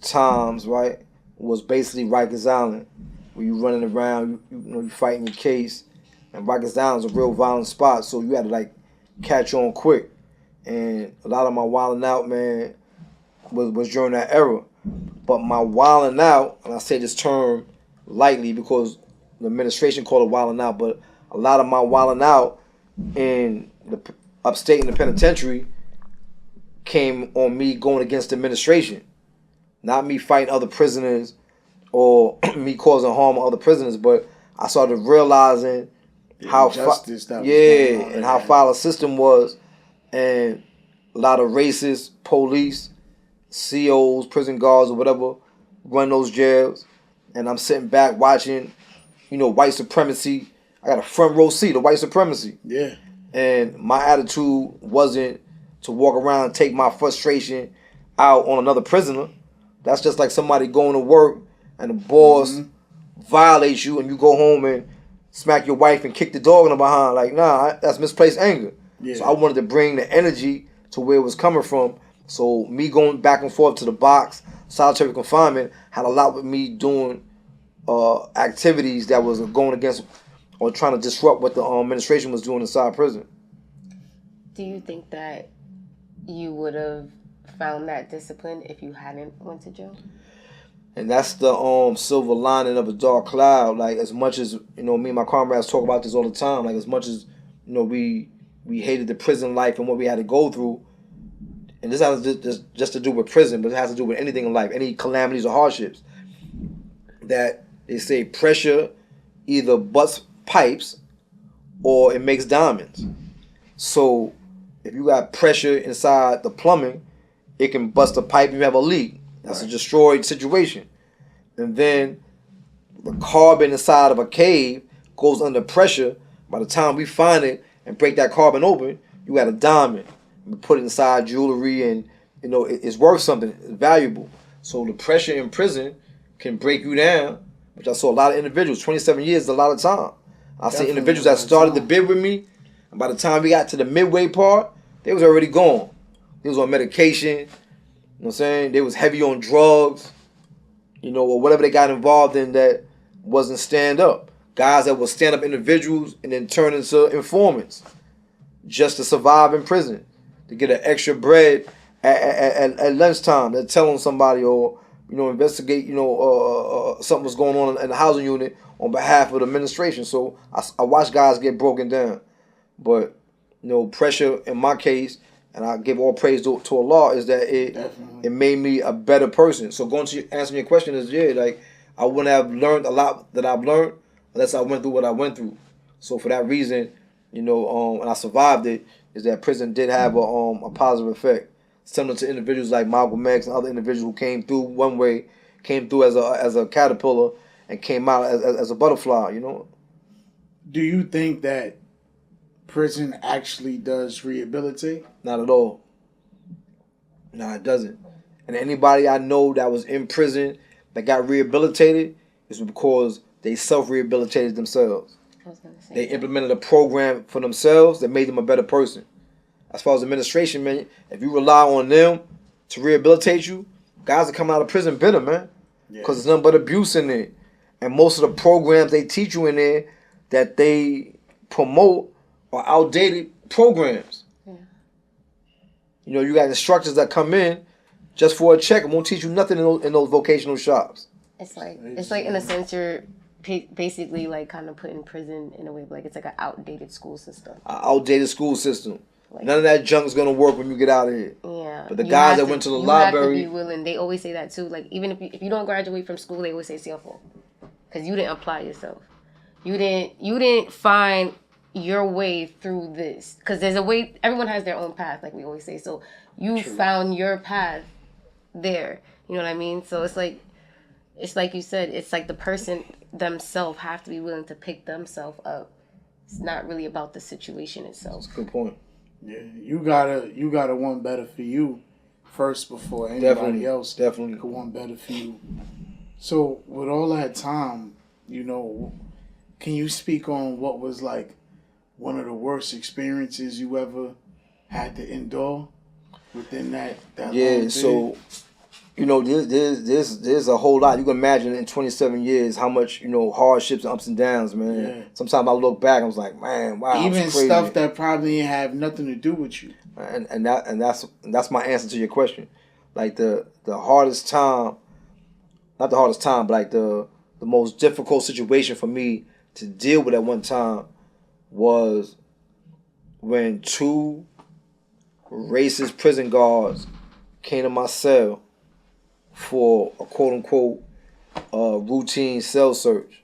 times, right, was basically Rikers Island, where you running around, you fighting your case. And Rikers Island is a real violent spot, so you had to, like, catch on quick. And a lot of my wilding out, man, was during that era. But my wilding out, and I say this term lightly because the administration called it wilding out, but a lot of my wilding out in the upstate in the penitentiary came on me going against the administration. Not me fighting other prisoners or me causing harm to other prisoners, but I started realizing how injustice that was going on, and how foul the system was, and a lot of racist police, COs, prison guards, or whatever, run those jails, and I'm sitting back watching, white supremacy. I got a front row seat of white supremacy. Yeah. And my attitude wasn't to walk around and take my frustration out on another prisoner. That's just like somebody going to work and the boss violates you and you go home and smack your wife and kick the dog in the behind. Like, nah, that's misplaced anger. Yeah. So I wanted to bring the energy to where it was coming from. So me going back and forth to the box, solitary confinement, had a lot with me doing activities that was going against or trying to disrupt what the administration was doing inside prison. Do you think that you would have found that discipline if you hadn't went to jail? And that's the silver lining of a dark cloud. Like, as much as, me and my comrades talk about this all the time, like, as much as, we hated the prison life and what we had to go through, and this has just to do with prison, but it has to do with anything in life, any calamities or hardships, that they say pressure either butts pipes or it makes diamonds. So if you got pressure inside the plumbing, it can bust a pipe and you have a leak. That's a destroyed situation. And then the carbon inside of a cave goes under pressure. By the time we find it and break that carbon open, you got a diamond. We put it inside jewelry and, it's worth something. It's valuable. So the pressure in prison can break you down, which I saw a lot of individuals. 27 years is a lot of time. I see individuals that started the bid with me, and by the time we got to the midway part, they was already gone. They was on medication, you know what I'm saying? They was heavy on drugs, or whatever they got involved in that wasn't stand up. Guys that were stand up individuals and then turn into informants just to survive in prison, to get an extra bread at lunchtime. They're telling somebody or, investigate, something was going on in the housing unit on behalf of the administration. So I watch guys get broken down. But, pressure in my case, and I give all praise to Allah, is that it made me a better person. So going to answering your question is, I wouldn't have learned a lot that I've learned unless I went through what I went through. So for that reason, and I survived it, is that prison did have a positive effect. Similar to individuals like Malcolm X and other individuals who came through one way, came through as a caterpillar and came out as a butterfly, Do you think that prison actually does rehabilitate? Not at all. No, it doesn't. And anybody I know that was in prison that got rehabilitated is because they self-rehabilitated themselves. I was gonna say they implemented a program for themselves that made them a better person. As far as administration, man, if you rely on them to rehabilitate you, guys are coming out of prison bitter, man. Because there's nothing but abuse in there. And most of the programs they teach you in there that they promote are outdated programs. Yeah. You got instructors that come in just for a check and won't teach you nothing in those vocational shops. It's like in a sense you're basically like kind of put in prison in a way, like it's like an outdated school system. An outdated school system. Like, none of that junk's gonna work when you get out of here. Yeah. But the guys that went to the library, you have to be willing. They always say that too. Like even if you don't graduate from school, they always say it's your fault because you didn't apply yourself. You didn't find your way through this because there's a way. Everyone has their own path, like we always say. So you found your path there. You know what I mean? So it's like you said. It's like the person themselves have to be willing to pick themselves up. It's not really about the situation itself. That's a good point. Yeah, you gotta want better for you first before anybody else could want better for you. So with all that time, you know, can you speak on what was like one of the worst experiences you ever had to endure within that long so you know, there's a whole lot. You can imagine in 27 years how much, you know, hardships and ups and downs, man. Yeah. Sometimes I look back, I was like, man, wow. Even stuff that probably didn't have nothing to do with you. And that's my answer to your question. Like the hardest time, not the hardest time, but like the most difficult situation for me to deal with at one time was when 2 racist prison guards came to my cell for a quote-unquote routine cell search.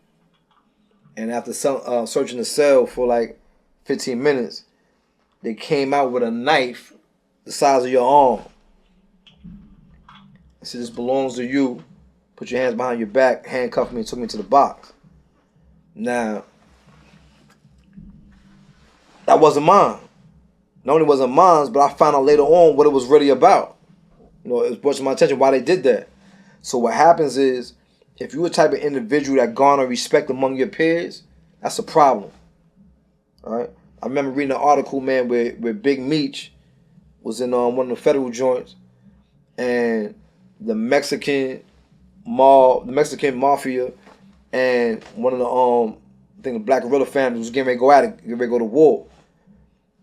And after searching the cell for like 15 minutes, they came out with a knife the size of your arm. I said, this belongs to you. Put your hands behind your back, handcuffed me, and took me to the box. Now, that wasn't mine. Not only wasn't mine, but I found out later on what it was really about. You know, it was brought to my attention why they did that. So what happens is, if you're a type of individual that garner respect among your peers, that's a problem. All right. I remember reading an article, man, where Big Meech was in one of the federal joints, and the Mexican mafia, and one of the I think the Black Gorilla family was getting ready to go at it, getting ready to go to war.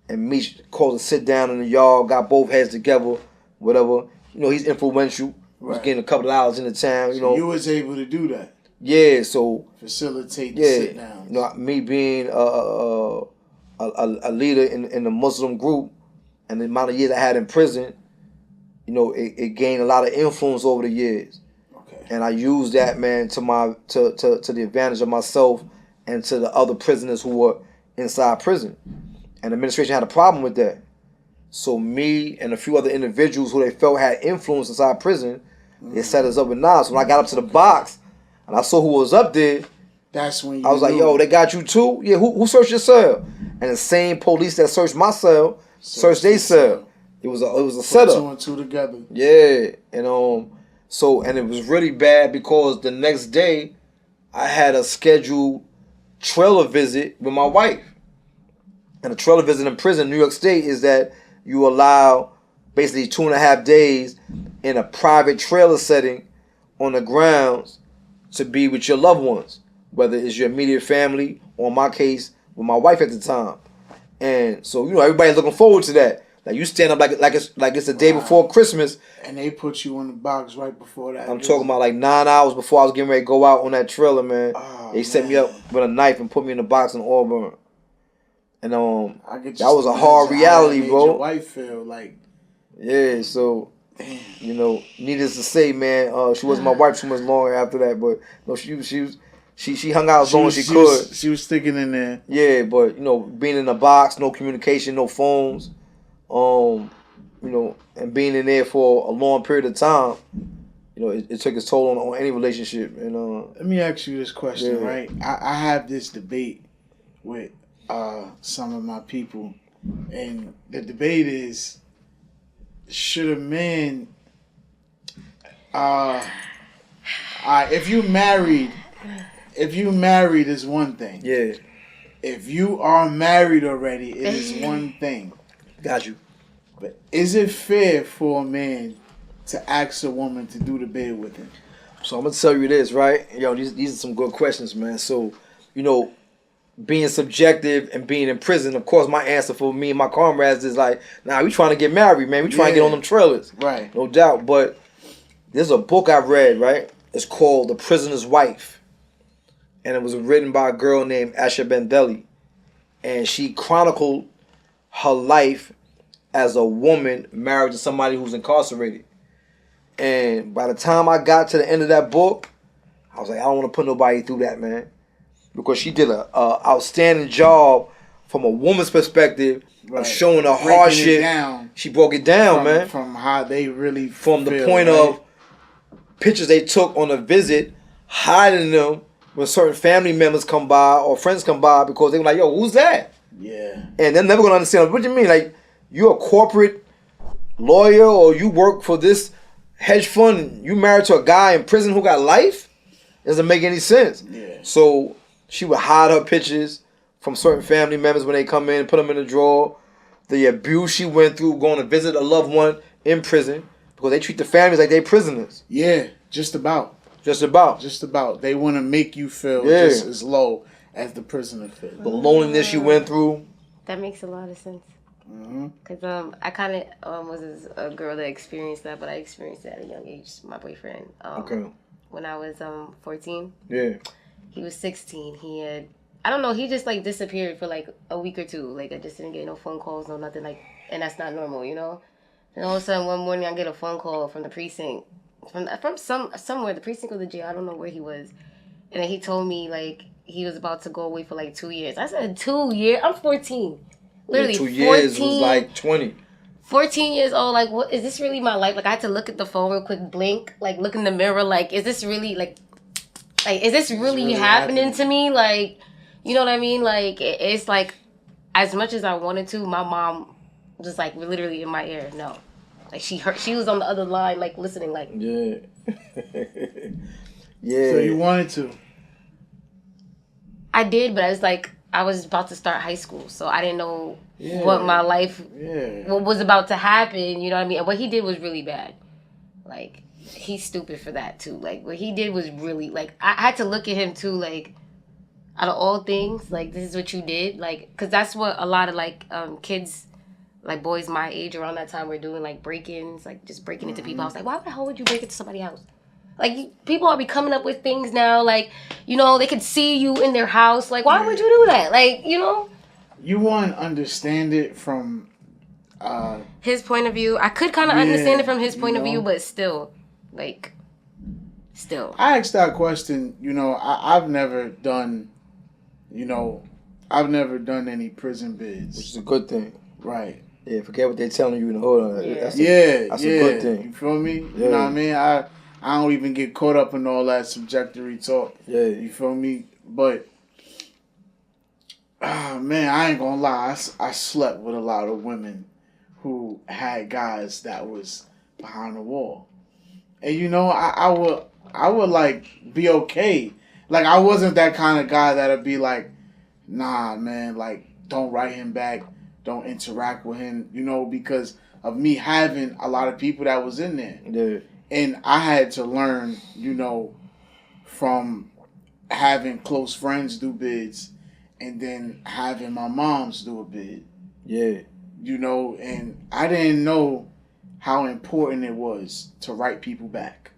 And Meech called to sit down in the yard, got both heads together, whatever. You know, he's influential. Right. Was getting a couple of hours in the town, you know. You was able to do that. Yeah, so facilitate the sit down. You know, me being a leader in the Muslim group and the amount of years I had in prison, you know, it gained a lot of influence over the years. Okay. And I used that, man, to the advantage of myself and to the other prisoners who were inside prison. And the administration had a problem with that. So me and a few other individuals who they felt had influence inside prison, they set us up with knives. So when I got up to the box and I saw who was up there, that's when I was like, yo, they got you too? Yeah, who searched your cell? And the same police that searched my cell searched their cell. It was a setup. 2 and 2 together. Yeah. And and it was really bad because the next day I had a scheduled trailer visit with my wife. And a trailer visit in prison in New York State is that you allow basically 2.5 days in a private trailer setting on the grounds to be with your loved ones, whether it's your immediate family or in my case with my wife at the time. And so, you know, everybody's looking forward to that. Like you stand up like it's the day before Christmas. And they put you in the box right before that. I'm talking about like 9 hours before I was getting ready to go out on that trailer, man. They set me up with a knife and put me in the box in Auburn. And that was a hard reality, bro. Your wife feel like, yeah. So, you know, needless to say, man, she wasn't my wife too much longer after that. But no, she hung out as long as she could. She was sticking in there. Yeah, but you know, being in a box, no communication, no phones, you know, and being in there for a long period of time, you know, it took its toll on any relationship. And let me ask you this question, right? I have this debate with some of my people, and the debate is, should a man if you married is one thing. Yeah. If you are married already, it is one thing. Got you. But is it fair for a man to ask a woman to do the bed with him? So I'm gonna tell you this, right? Yo, these are some good questions, man. So, you know, being subjective and being in prison, of course, my answer for me and my comrades is like, nah, we trying to get married, man. We trying to get on them trailers. Right. No doubt. But there's a book I read, right? It's called The Prisoner's Wife. And it was written by a girl named Asha Bendeli. And she chronicled her life as a woman married to somebody who's incarcerated. And by the time I got to the end of that book, I was like, I don't want to put nobody through that, man. Because she did a outstanding job from a woman's perspective of showing the hardship. She broke it down, man. From how they really From the point of pictures they took on a visit, hiding them when certain family members come by or friends come by because they were like, yo, who's that? Yeah. And they're never going to understand. What do you mean? Like, you're a corporate lawyer or you work for this hedge fund and you married to a guy in prison who got life? Doesn't make any sense. Yeah. So she would hide her pictures from certain family members when they come in, put them in the drawer. The abuse she went through going to visit a loved one in prison because they treat the families like they prisoners. Yeah, just about. Just about. Just about. They want to make you feel just as low as the prisoner feels. The loneliness she went through. That makes a lot of sense. Because I kind of was a girl that experienced that, but I experienced it at a young age. My boyfriend. When I was 14. Yeah. He was 16. He had, I don't know, he just like disappeared for like a week or two. Like I just didn't get no phone calls, no nothing like, and that's not normal, you know? And all of a sudden one morning I get a phone call from the precinct, from somewhere, the precinct of the jail, I don't know where he was. And then he told me like he was about to go away for like 2 years. I said 2 years? I'm 14. Literally 2 years was like 20. 14 years old, like, what is this really my life? Like, I had to look at the phone real quick, blink, like, look in the mirror, like, is this really, like, is this really happening to me? Like, you know what I mean? Like, it's like, as much as I wanted to, my mom just, like, literally in my ear, no. Like, she was on the other line, like, listening, like. Yeah. Yeah. So you wanted to? I did, but I was like, I was about to start high school, so I didn't know what my life, what was about to happen, you know what I mean? And what he did was really bad. Like, he's stupid for that, too. Like, what he did was really, like, I had to look at him, too, like, out of all things, like, this is what you did. Like, because that's what a lot of, like, kids, like, boys my age around that time were doing, like, break-ins, like, just breaking into people. I was like, why the hell would you break into somebody's house? Like, people are coming up with things now, like, you know, they could see you in their house. Like, why would you do that? Like, you know? You want to understand it from... his point of view. I could kind of understand it from his point of view, but still, like, still. I asked that question, you know, I've never done, you know, I've never done any prison bids. Which is a good thing. Right. Yeah, forget what they're telling you in the hood. That's a good thing. You feel me? You know what I mean? I don't even get caught up in all that subjectory talk. Yeah. You feel me? But, man, I ain't gonna lie. I slept with a lot of women who had guys that was behind the wall. And, you know, I would like, be okay. Like, I wasn't that kind of guy that'd be like, nah, man, like, don't write him back. Don't interact with him, you know, because of me having a lot of people that was in there. Yeah. And I had to learn, you know, from having close friends do bids and then having my moms do a bid. Yeah. You know, and I didn't know how important it was to write people back.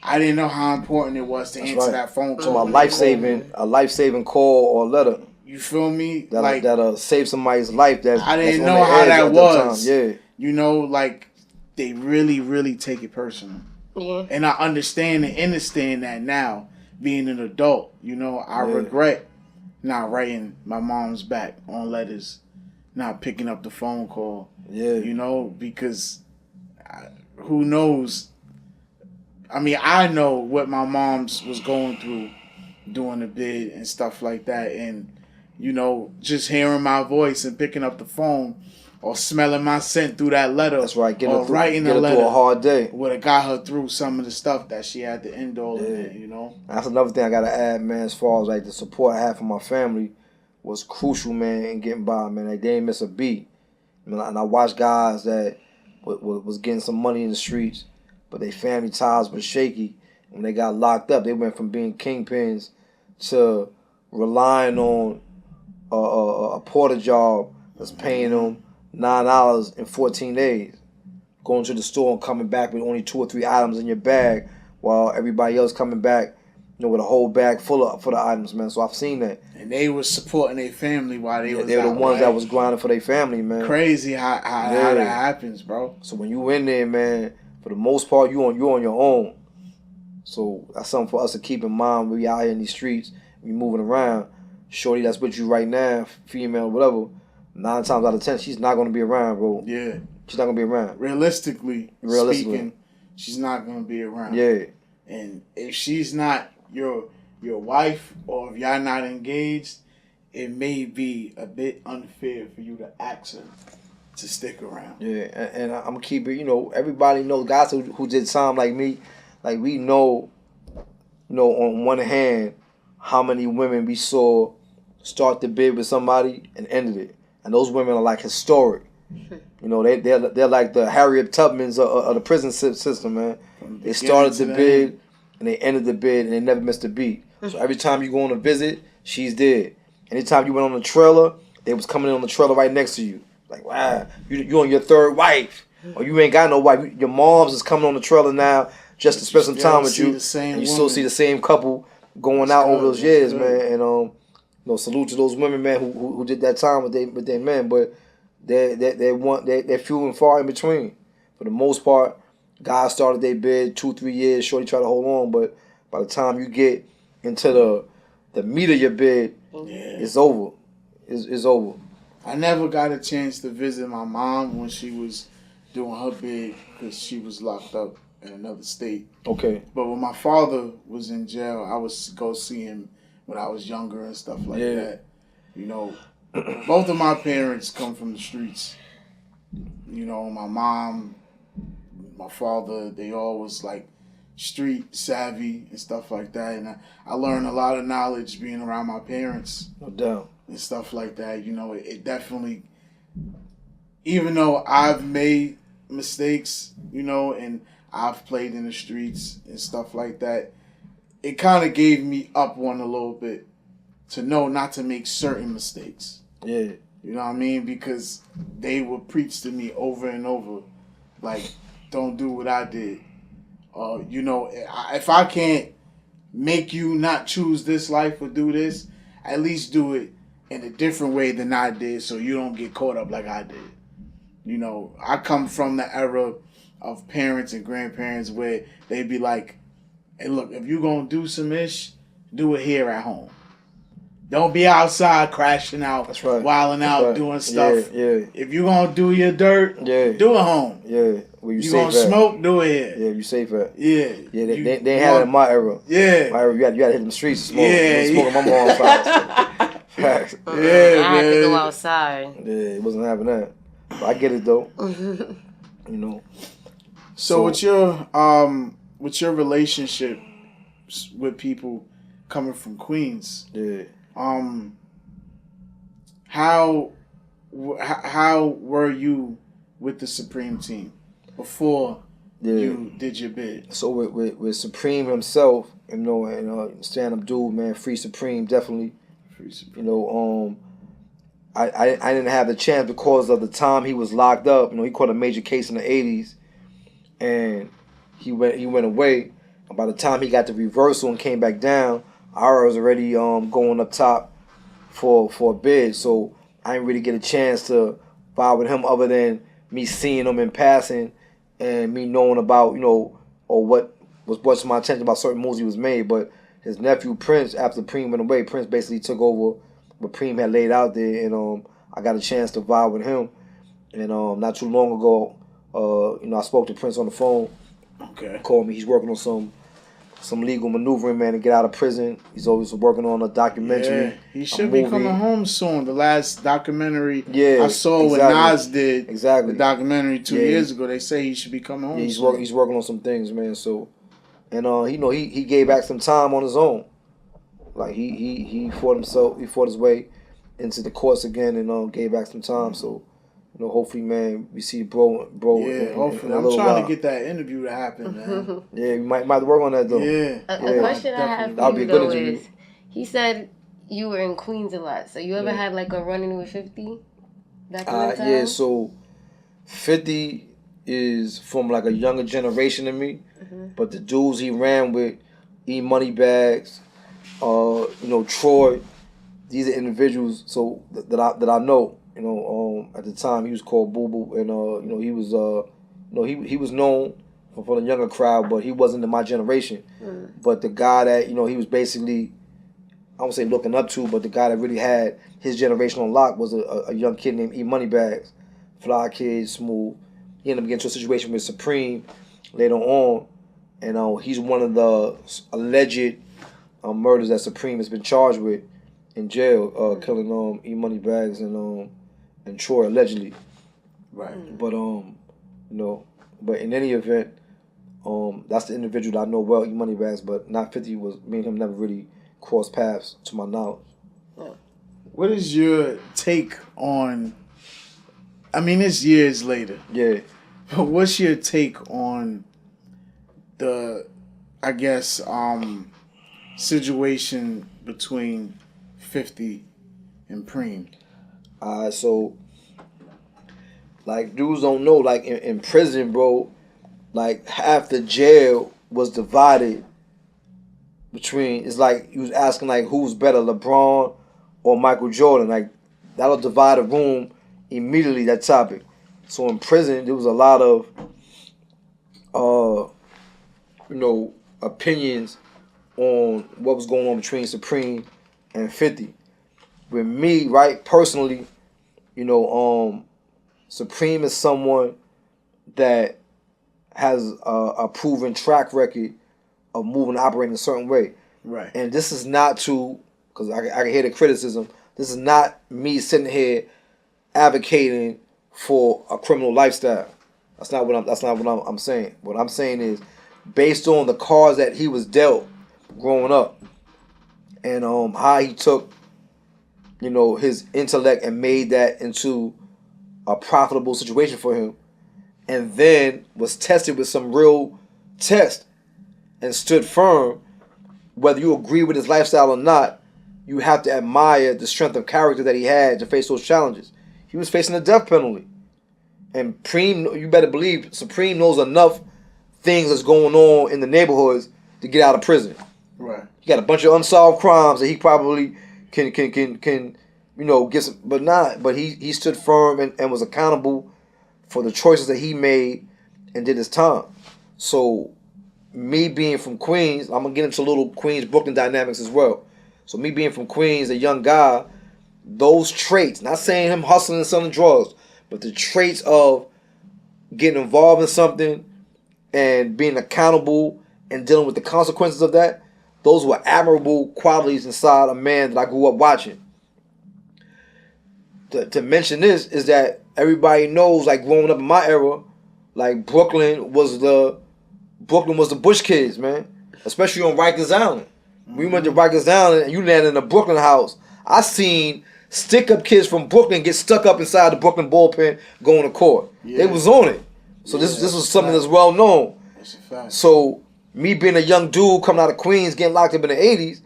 I didn't know how important it was to answer that phone call. So a life-saving call or letter. You feel me? That'll save somebody's life. I didn't know how that was. Yeah. You know, like, they really, really take it personal. Yeah. And I understand that now, being an adult. You know, I regret not writing my mom's back on letters, not picking up the phone call. Yeah. You know, because who knows? I mean, I know what my mom's was going through doing the bid and stuff like that. And, you know, just hearing my voice and picking up the phone or smelling my scent through that letter. That's right. Writing a letter through a hard day. Would have got her through some of the stuff that she had to end all of that, you know? That's another thing I got to add, man, as far as, like, the support I had from my family was crucial, man, in getting by, man. Like, they didn't miss a beat. And I watched guys that was getting some money in the streets, but their family ties were shaky. When they got locked up, they went from being kingpins to relying on a porter job that's paying them $9 in 14 days. Going to the store and coming back with only 2 or 3 items in your bag while everybody else coming back with a whole bag full of items, man. So I've seen that. And they was supporting their family while they was They were the out, ones right? that was grinding for their family, man. Crazy how that happens, bro. So when you in there, man, for the most part, you on your own. So that's something for us to keep in mind when we out here in these streets, we moving around. Shorty that's with you right now, female, whatever, 9 times out of 10, she's not going to be around, bro. Yeah. She's not going to be around. Realistically speaking, she's not going to be around. Yeah. And if she's not your wife, or if y'all not engaged, it may be a bit unfair for you to ask her to stick around. Yeah, and I'm going to keep it, everybody knows, guys who did time like me, like we know, on one hand, how many women we saw start the bid with somebody and ended it. And those women are like historic. They're like the Harriet Tubmans of the prison system, man. They started the bid and they ended the bid and they never missed a beat. So every time you go on a visit, she's there. Anytime you went on the trailer, they was coming in on the trailer right next to you. Like, wow, you on your third wife. Or you ain't got no wife. Your mom's is coming on the trailer now just to spend some time with you. And you still see the same couple going out over those years, man. And salute to those women, man, who did that time with their men. But they're few and far in between. For the most part, guys started their bid 2-3 years. Shorty try to hold on, but by the time you get into the meat of your bid, it's over. It's over. I never got a chance to visit my mom when she was doing her bid because she was locked up in another state. Okay. But when my father was in jail, I would go see him when I was younger and stuff like that. Both of my parents come from the streets. My mom, my father, they all was like street savvy and stuff like that. And I learned a lot of knowledge being around my parents. No doubt. And stuff like that. It definitely, even though I've made mistakes, and I've played in the streets and stuff like that, it kind of gave me up one a little bit to know not to make certain mistakes. Yeah. You know what I mean? Because they would preach to me over and over, like, don't do what I did. If I can't make you not choose this life or do this, at least do it in a different way than I did so you don't get caught up like I did. I come from the era of parents and grandparents where they'd be like, hey, look, if you're going to do some ish, do it here at home. Don't be outside crashing out, That's right. wilding That's out, right. doing stuff. Yeah. If you're going to do your dirt, do it home. Yeah. Well, you going to smoke, do it here. Yeah, you safe at. Yeah. Yeah, they ain't had it in my era. Yeah. My era, you had to hit them streets to smoke. Yeah. Smoking my mom's house. Facts. Yeah, I had to go outside. Yeah, it wasn't having that. But I get it though. So with your relationship with people coming from Queens, how were you with the Supreme team before you did your bid? So with Supreme himself, and stand-up dude, man, Free Supreme, definitely. Free Supreme. I didn't have the chance because of the time he was locked up. He caught a major case in the 80s, and he went away. And by the time he got the reversal and came back down, I was already going up top for a bid. So I didn't really get a chance to vibe with him other than me seeing him in passing and me knowing about, or what was brought to my attention about certain moves he was made. But his nephew Prince, after Preem went away, Prince basically took over what Preem had laid out there, and I got a chance to vibe with him. And not too long ago, I spoke to Prince on the phone. Okay. He called me. He's working on some legal maneuvering, man, to get out of prison. He's always working on a documentary. Yeah, he should be coming home soon. The last documentary I saw exactly. when Nas did the documentary 2 years ago, they say he should be coming home soon. He's working on some things, man. So, and he gave back some time on his own. Like he fought his way into the courts again and gave back some time. So, hopefully, man, we see bro. Yeah, hopefully. I'm trying to get that interview to happen, man. Yeah, we might work on that though. Yeah. A question I have for you though is, he said you were in Queens a lot. So you ever had like a run-in with 50? Yeah. So 50 is from like a younger generation than me, but the dudes he ran with, E Money Bags, Troy. These are individuals that I know. At the time he was called Boo Boo, and he was known for the younger crowd, but he wasn't in my generation. But the guy that he was basically, I won't say looking up to, but the guy that really had his generation on lock was a young kid named E Money Bags, fly kid, smooth. He ended up getting into a situation with Supreme later on, and he's one of the alleged murders that Supreme has been charged with in jail, killing E Money Bags and Troy allegedly. Right. But but in any event, that's the individual that I know well, E Money Bags, but not 50. Was me and him never really crossed paths to my knowledge. What is your take on? I mean, it's years later. Yeah. But what's your take on the, I guess, situation between 50 and Preem? So, like, dudes don't know, like, in prison, bro, like, half the jail was divided between, it's like, you was asking, like, who's better, LeBron or Michael Jordan? Like, that'll divide a room immediately, that topic. So in prison, there was a lot of, opinions on what was going on between Supreme and 50. With me, right, personally, Supreme is someone that has a proven track record of moving and operating a certain way. Right. And this is not because I can hear the criticism, this is not me sitting here advocating for a criminal lifestyle. That's not what I'm saying. What I'm saying is, based on the cards that he was dealt growing up, and how he took, his intellect and made that into a profitable situation for him, and then was tested with some real test and stood firm. Whether you agree with his lifestyle or not, you have to admire the strength of character that he had to face those challenges. He was facing the death penalty. And Preem, you better believe, Supreme knows enough things that's going on in the neighborhoods to get out of prison. Right. He got a bunch of unsolved crimes that he probably can get some, but he stood firm and was accountable for the choices that he made and did his time. So me being from Queens, I'm gonna get into little Queens Brooklyn dynamics as well. So me being from Queens, a young guy, those traits, not saying him hustling and selling drugs, but the traits of getting involved in something and being accountable and dealing with the consequences of that, those were admirable qualities inside a man that I grew up watching. To mention this is that everybody knows, like, growing up in my era, like, Brooklyn was the Bush kids, man. Especially on Rikers Island. We went to Rikers Island and you landed in a Brooklyn house. I seen stick-up kids from Brooklyn get stuck up inside the Brooklyn bullpen going to court. Yeah. They was on it. So this was something that's well known. That's a fact. So me being a young dude coming out of Queens, getting locked up in the 80s,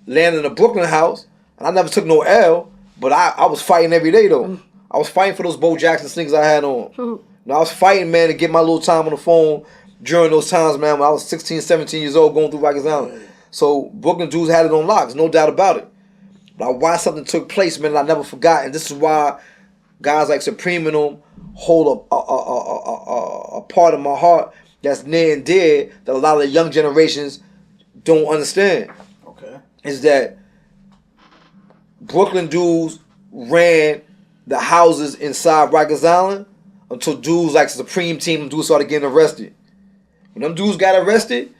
landing in a Brooklyn house, and I never took no L, but I was fighting every day, though. I was fighting for those Bo Jackson sneakers I had on. I was fighting, man, to get my little time on the phone during those times, man, when I was 16, 17 years old going through Rikers Island. So Brooklyn dudes had it on lock, no doubt about it. But I watched something took place, man, that I never forgot, and this is why guys like Supreme and them hold a part of my heart that's near and dear that a lot of the young generations don't understand. Okay. Is that Brooklyn dudes ran the houses inside Rikers Island until dudes like Supreme Team and dudes started getting arrested. When them dudes got arrested,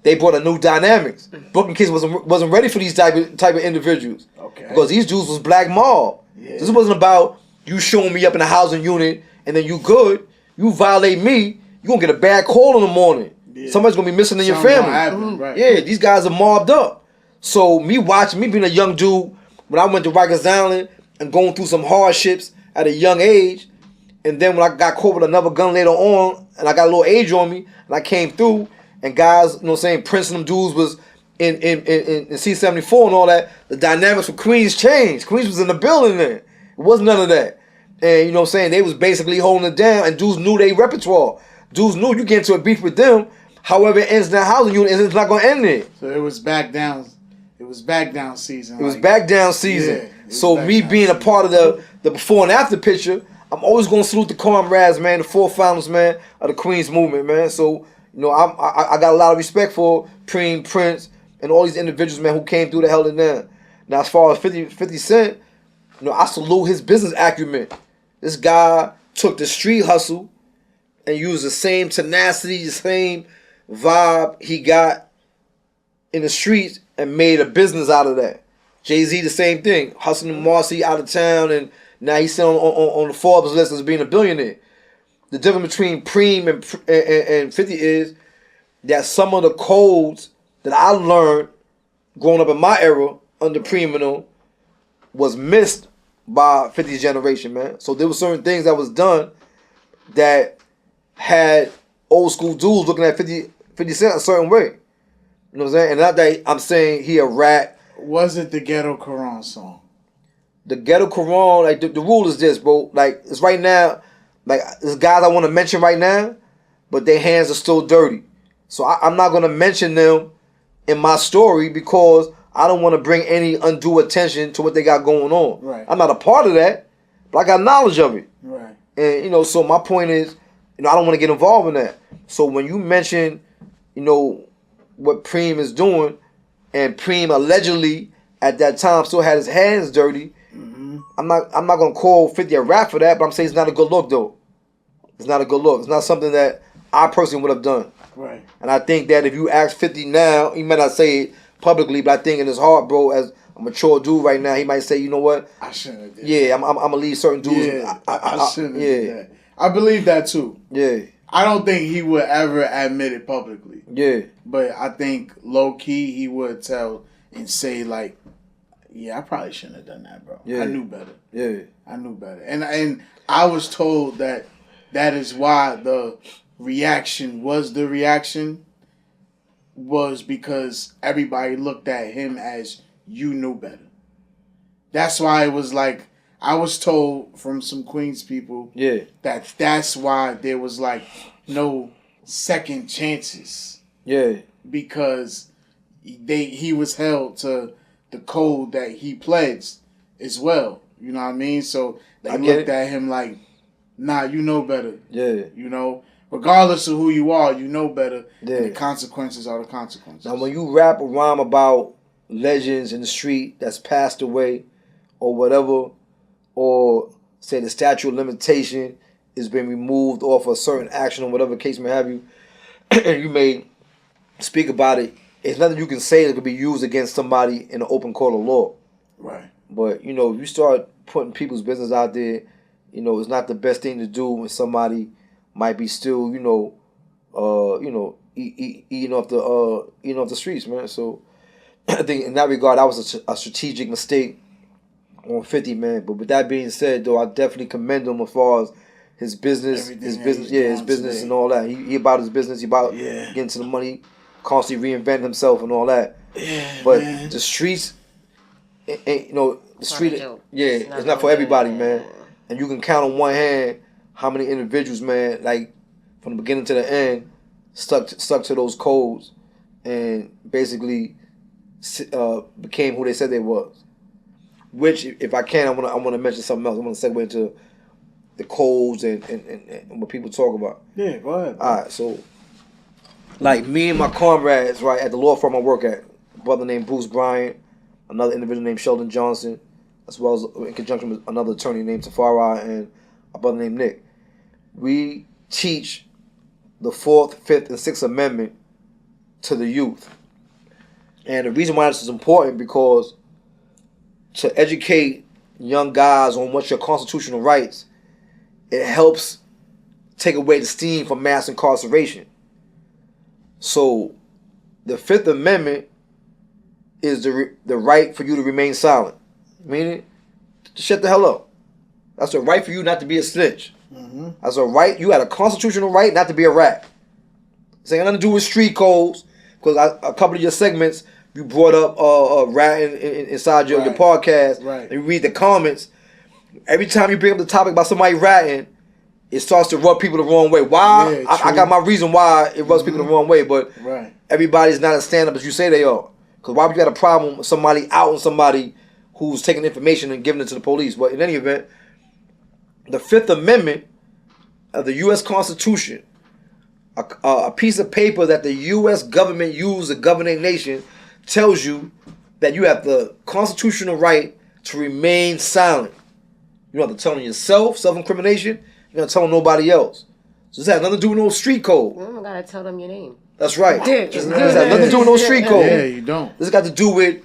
they brought a new dynamics. Brooklyn kids wasn't ready for these type of individuals. Okay. Because these dudes was black mob. Yeah. This wasn't about you showing me up in a housing unit and then you good. You violate me, you gonna get a bad call in the morning. Yeah. Somebody's gonna be missing in your family. Right. Yeah, these guys are mobbed up. So me being a young dude, when I went to Rikers Island and going through some hardships at a young age, and then when I got caught with another gun later on, and I got a little age on me, and I came through, and guys, you know what I'm saying, Prince and them dudes was in C-74 and all that, the dynamics for Queens changed. Queens was in the building then. It wasn't none of that. And you know what I'm saying, they was basically holding it down, and dudes knew their repertoire. Dudes knew you get into a beef with them, However, it ends in that housing unit, it's not going to end there. So it was back down. It was back down season. It was back down season. So me being a part of the before and after picture, I'm always going to salute the comrades, man, the four founders, man, of the Queens movement, man. So, you know, I got a lot of respect for Preem, Prince, and all these individuals, man, who came through the hell and there. Now, as far as 50 Cent, you know, I salute his business acumen. This guy took the street hustle and used the same tenacity, the same vibe he got in the streets and made a business out of that. Jay-Z, the same thing. Hustling Marcy out of town, and now he's still on the Forbes list as being a billionaire. The difference between Preem and 50 is that some of the codes that I learned growing up in my era under Preem and them was missed by 50's generation, man. So there were certain things that was done that had old school dudes looking at 50 Cent a certain way. You know what I'm saying? And not that I'm saying he a rat. Was it the Ghetto Quran song? The Ghetto Quran, like the rule is this, bro. Like it's right now, like there's guys I want to mention right now, but their hands are still dirty. So I'm not gonna mention them in my story because I don't want to bring any undue attention to what they got going on. Right. I'm not a part of that, but I got knowledge of it. Right. And you know, so my point is, you know, I don't want to get involved in that. So when you mention, you know, what Preem is doing, and Preem allegedly at that time still had his hands dirty, I'm not gonna call 50 a rap for that, but I'm saying it's not a good look though. It's not a good look. It's not something that I personally would have done. Right. And I think that if you ask 50 now, he might not say it publicly, but I think in his heart, bro, as a mature dude right now, he might say, you know what? I shouldn't have did that. Yeah, I'm gonna leave certain dudes. Yeah, I shouldn't have did that. I believe that too. Yeah. I don't think he would ever admit it publicly. Yeah. But I think low key he would tell and say like, yeah, I probably shouldn't have done that, bro. Yeah. I knew better. Yeah. I knew better. And I was told that is why the reaction was the reaction was because everybody looked at him as you knew better. That's why it was like I was told from some Queens people that's why there was like no second chances. Yeah. Because he was held to the code that he pledged as well. You know what I mean? So they looked at him like, nah, you know better. Yeah. You know? Regardless of who you are, you know better. Yeah. And the consequences are the consequences. Now when you rap a rhyme about legends in the street that's passed away or whatever, or say the statute of limitation is been removed off a certain action or whatever case may have you, and you may speak about it, it's nothing you can say that could be used against somebody in an open court of law. Right. But, you know, if you start putting people's business out there, you know, it's not the best thing to do when somebody might be still, eating off the streets, man. So I think in that regard, that was a strategic mistake on 50, man. But with that being said, though, I definitely commend him as far as his business, his business and all that. He about his business. He about getting to the money, constantly reinventing himself and all that. Yeah, but man, the streets, the street, it's not for everybody, man. And you can count on one hand how many individuals, man, like from the beginning to the end, stuck to those codes and basically became who they said they was. Which, if I can, I want to mention something else. I want to segue into the codes and what people talk about. Yeah, go ahead. All right, so like me and my comrades, right, at the law firm I work at, a brother named Bruce Bryant, another individual named Sheldon Johnson, as well as in conjunction with another attorney named Tafari and a brother named Nick. We teach the 4th, 5th, and 6th Amendment to the youth. And the reason why this is important because to educate young guys on what's your constitutional rights, it helps take away the steam from mass incarceration. So the 5th Amendment is the right for you to remain silent. Meaning, to shut the hell up. That's a right for you not to be a snitch. Mm-hmm. That's a right. You had a constitutional right not to be a rat. It's ain't nothing to do with street codes. Because a couple of your segments, you brought up ratting inside your podcast. Right. And you read the comments. Every time you bring up the topic about somebody ratting, it starts to rub people the wrong way. Why? Yeah, I got my reason why it rubs people the wrong way, but everybody's not as stand up as you say they are. Because why would you got a problem with somebody out on somebody who's taking information and giving it to the police? But in any event, the Fifth Amendment of the U.S. Constitution, a piece of paper that the U.S. government used to govern a nation, tells you that you have the constitutional right to remain silent. You don't have to tell on yourself, self-incrimination. You don't have to tell on nobody else. So this has nothing to do with no street code. You don't gotta tell them your name. That's right. This has nothing to do with no street code. Yeah, you don't. This has got to do with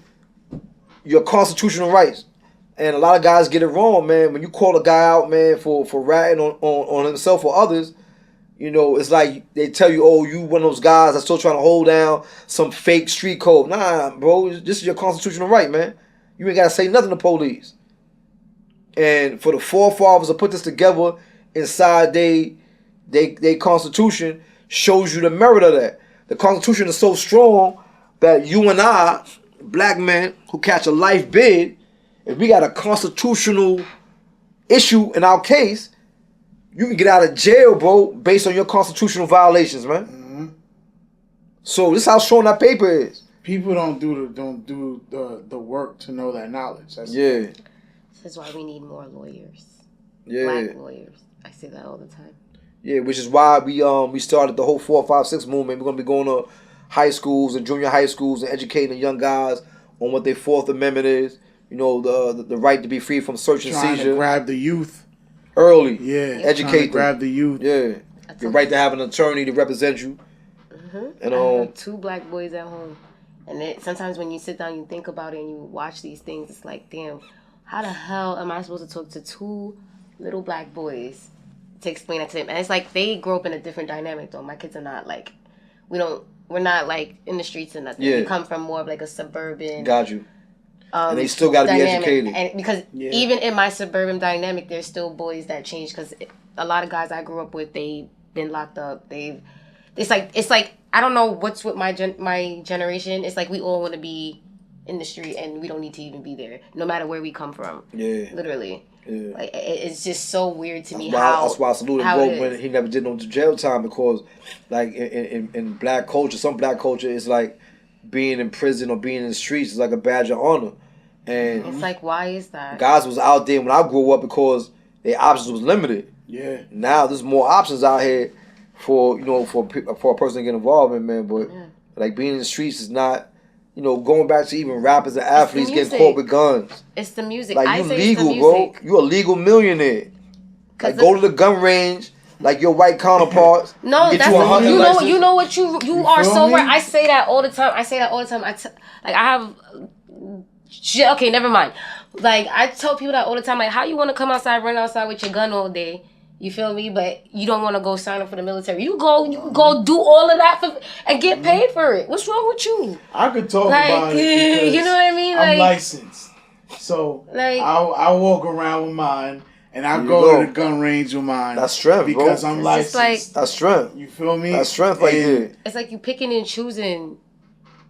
your constitutional rights. And a lot of guys get it wrong, man. When you call a guy out, man, for ratting on himself or others, you know, it's like they tell you, oh, you one of those guys that's still trying to hold down some fake street code. Nah, bro, this is your constitutional right, man. You ain't got to say nothing to police. And for the forefathers to put this together inside they constitution shows you the merit of that. The Constitution is so strong that you and I, black men who catch a life bid, if we got a constitutional issue in our case, you can get out of jail, bro, based on your constitutional violations, man. Mm-hmm. So this is how strong that paper is. People don't do the work to know that knowledge. That's This is why we need more lawyers. Yeah. Black lawyers. I say that all the time. Yeah, which is why we started the whole 4, 5, 6 movement. We're gonna be going to high schools and junior high schools and educating the young guys on what their Fourth Amendment is. You know, the right to be free from search and trying seizure. To grab the youth early. Yeah, educate them. Grab the youth. Yeah, your right to have an attorney to represent you. Mm-hmm. And I have 2 black boys at home, and sometimes when you sit down, you think about it, and you watch these things. It's like, damn, how the hell am I supposed to talk to 2 little black boys to explain it to them? And it's like they grow up in a different dynamic, though. My kids are not like, we're not like in the streets and nothing. Yeah. We come from more of like a suburban. Got you. And they still got to be educated. And because even in my suburban dynamic, there's still boys that change. Because a lot of guys I grew up with, they've been locked up. It's like I don't know what's with my generation. It's like we all want to be in the street and we don't need to even be there, no matter where we come from. Yeah. Literally. Yeah. Like it's just so weird to me that's why I saluted Bro when he never did no jail time, because like in black culture, some black culture is like being in prison or being in the streets is like a badge of honor. And it's like, why is that? Guys was out there when I grew up because their options was limited. Yeah. Now there's more options out here for a person to get involved in, man. But like being in the streets is not, going back to even rappers and athletes getting caught with guns. It's the music. Like you legal, bro. You a legal millionaire. Like go to the gun range. Like your white counterparts. No, that's you know what you are so right. I say that all the time. Okay, never mind. Like I tell people that all the time. Like, how you want to come outside, run outside with your gun all day? You feel me? But you don't want to go sign up for the military. You go do all of that and get paid for it. What's wrong with you? I could talk about it because you know what I mean. I'm licensed, so I walk around with mine. And I go to the gun range with mine. That's strength, because bro. I'm licensed. That's strength. You feel me? That's strength right there. It's like you picking and choosing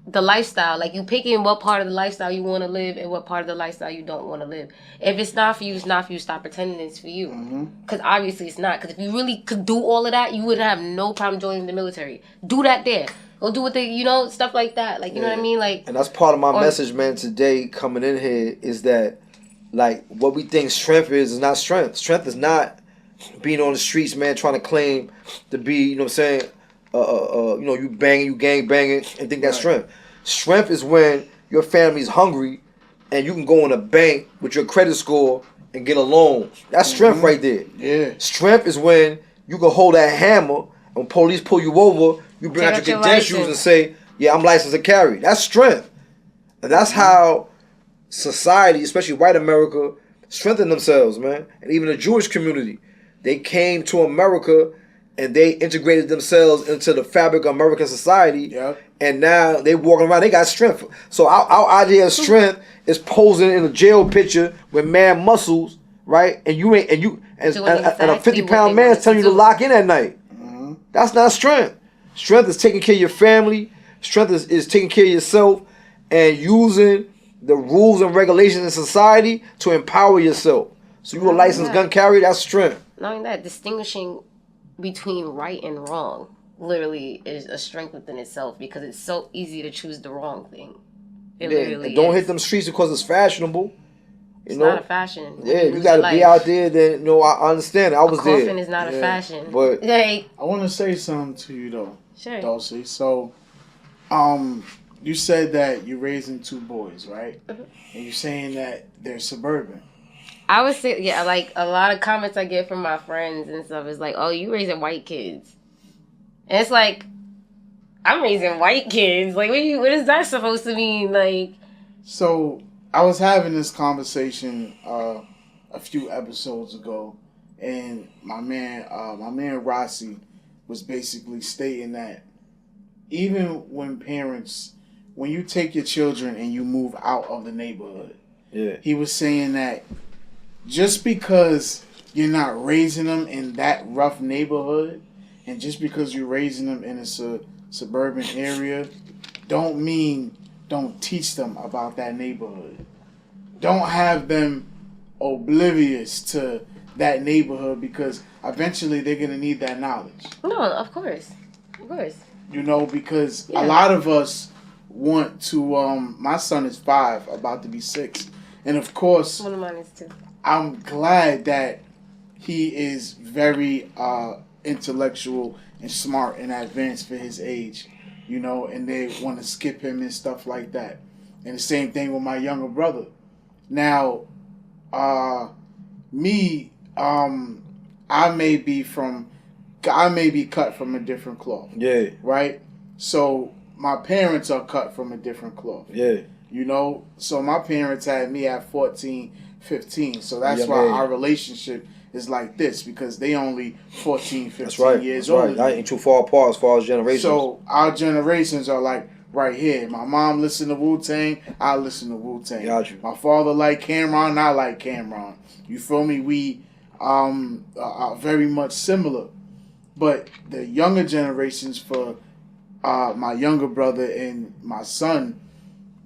the lifestyle. Like you picking what part of the lifestyle you want to live and what part of the lifestyle you don't want to live. If it's not for you, it's not for you. Stop pretending it's for you. Because obviously it's not. Because if you really could do all of that, you wouldn't have no problem joining the military. Do that there. Go do what they, stuff like that. Like, you know what I mean? Like, and that's part of my message, man, today coming in here is that like what we think strength is not strength. Strength is not being on the streets, man, trying to claim to be, you know what I'm saying, you banging, you gang banging and think that's strength. Strength is when your family's hungry and you can go in a bank with your credit score and get a loan. That's strength right there. Yeah. Strength is when you can hold that hammer and when police pull you over, you bring out your credentials and say, yeah, I'm licensed to carry. That's strength. And that's how society, especially white America, strengthened themselves, man. And even the Jewish community, they came to America and they integrated themselves into the fabric of American society. Yep. And now they walking around, they got strength. So our idea of strength is posing in a jail picture with man muscles, right? And a 50-pound man is telling you to lock in at night. That's not strength. Strength is taking care of your family. Strength is taking care of yourself and using the rules and regulations in society to empower yourself. So you a licensed gun carrier, that's strength. not only that, distinguishing between right and wrong literally is a strength within itself because it's so easy to choose the wrong thing. It literally and don't is. hit them streets because it's fashionable. It's not a fashion. Yeah, you got to be out there. Then I understand. I was there. Coffin is not a fashion. But like, I want to say something to you though, sure. Dulcie. So, you said that you're raising 2 boys, right? And you're saying that they're suburban. I would say, yeah, like a lot of comments I get from my friends and stuff is like, "Oh, you raising white kids," and it's like, I'm raising white kids. Like, what is that supposed to mean? Like, so. I was having this conversation a few episodes ago, and my man Rossi was basically stating that even when you take your children and you move out of the neighborhood, he was saying that just because you're not raising them in that rough neighborhood, and just because you're raising them in a suburban area, don't teach them about that neighborhood. Don't have them oblivious to that neighborhood because eventually they're going to need that knowledge. No, of course. Of course. You know, because a lot of us want to, my son is 5, about to be 6. And of course, one of mine is 2. I'm glad that he is very intellectual and smart and advanced for his age, you know, and they want to skip him and stuff like that. And the same thing with my younger brother. Now, I may be cut from a different cloth. Yeah. Right? So my parents are cut from a different cloth. Yeah. You know? So my parents had me at 14, 15. So that's why our relationship is like this, because they only 14, 15 years old. I ain't too far apart as far as generations. So our generations are like right here. My mom listened to Wu-Tang, I listen to Wu-Tang. Got you. My father liked Cameron, I like Cameron. You feel me? We are very much similar. But the younger generations, for my younger brother and my son,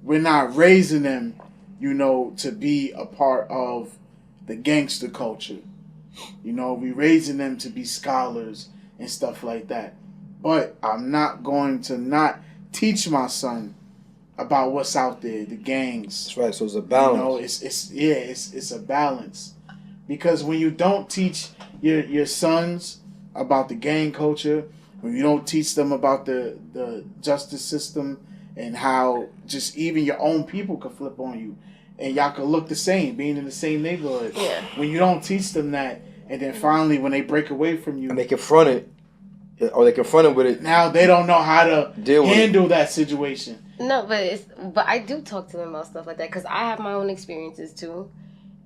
we're not raising them, you know, to be a part of the gangster culture. You know, we're raising them to be scholars and stuff like that. But I'm not going to not teach my son about what's out there, the gangs. That's right. So it's a balance. You know, it's a balance. Because when you don't teach your sons about the gang culture, when you don't teach them about the justice system and how just even your own people could flip on you and y'all could look the same, being in the same neighborhood. Yeah. When you don't teach them that, and then finally when they break away from you, and they confront it, or they confront it with it, now they don't know how to handle that situation. No, but I do talk to them about stuff like that because I have my own experiences too,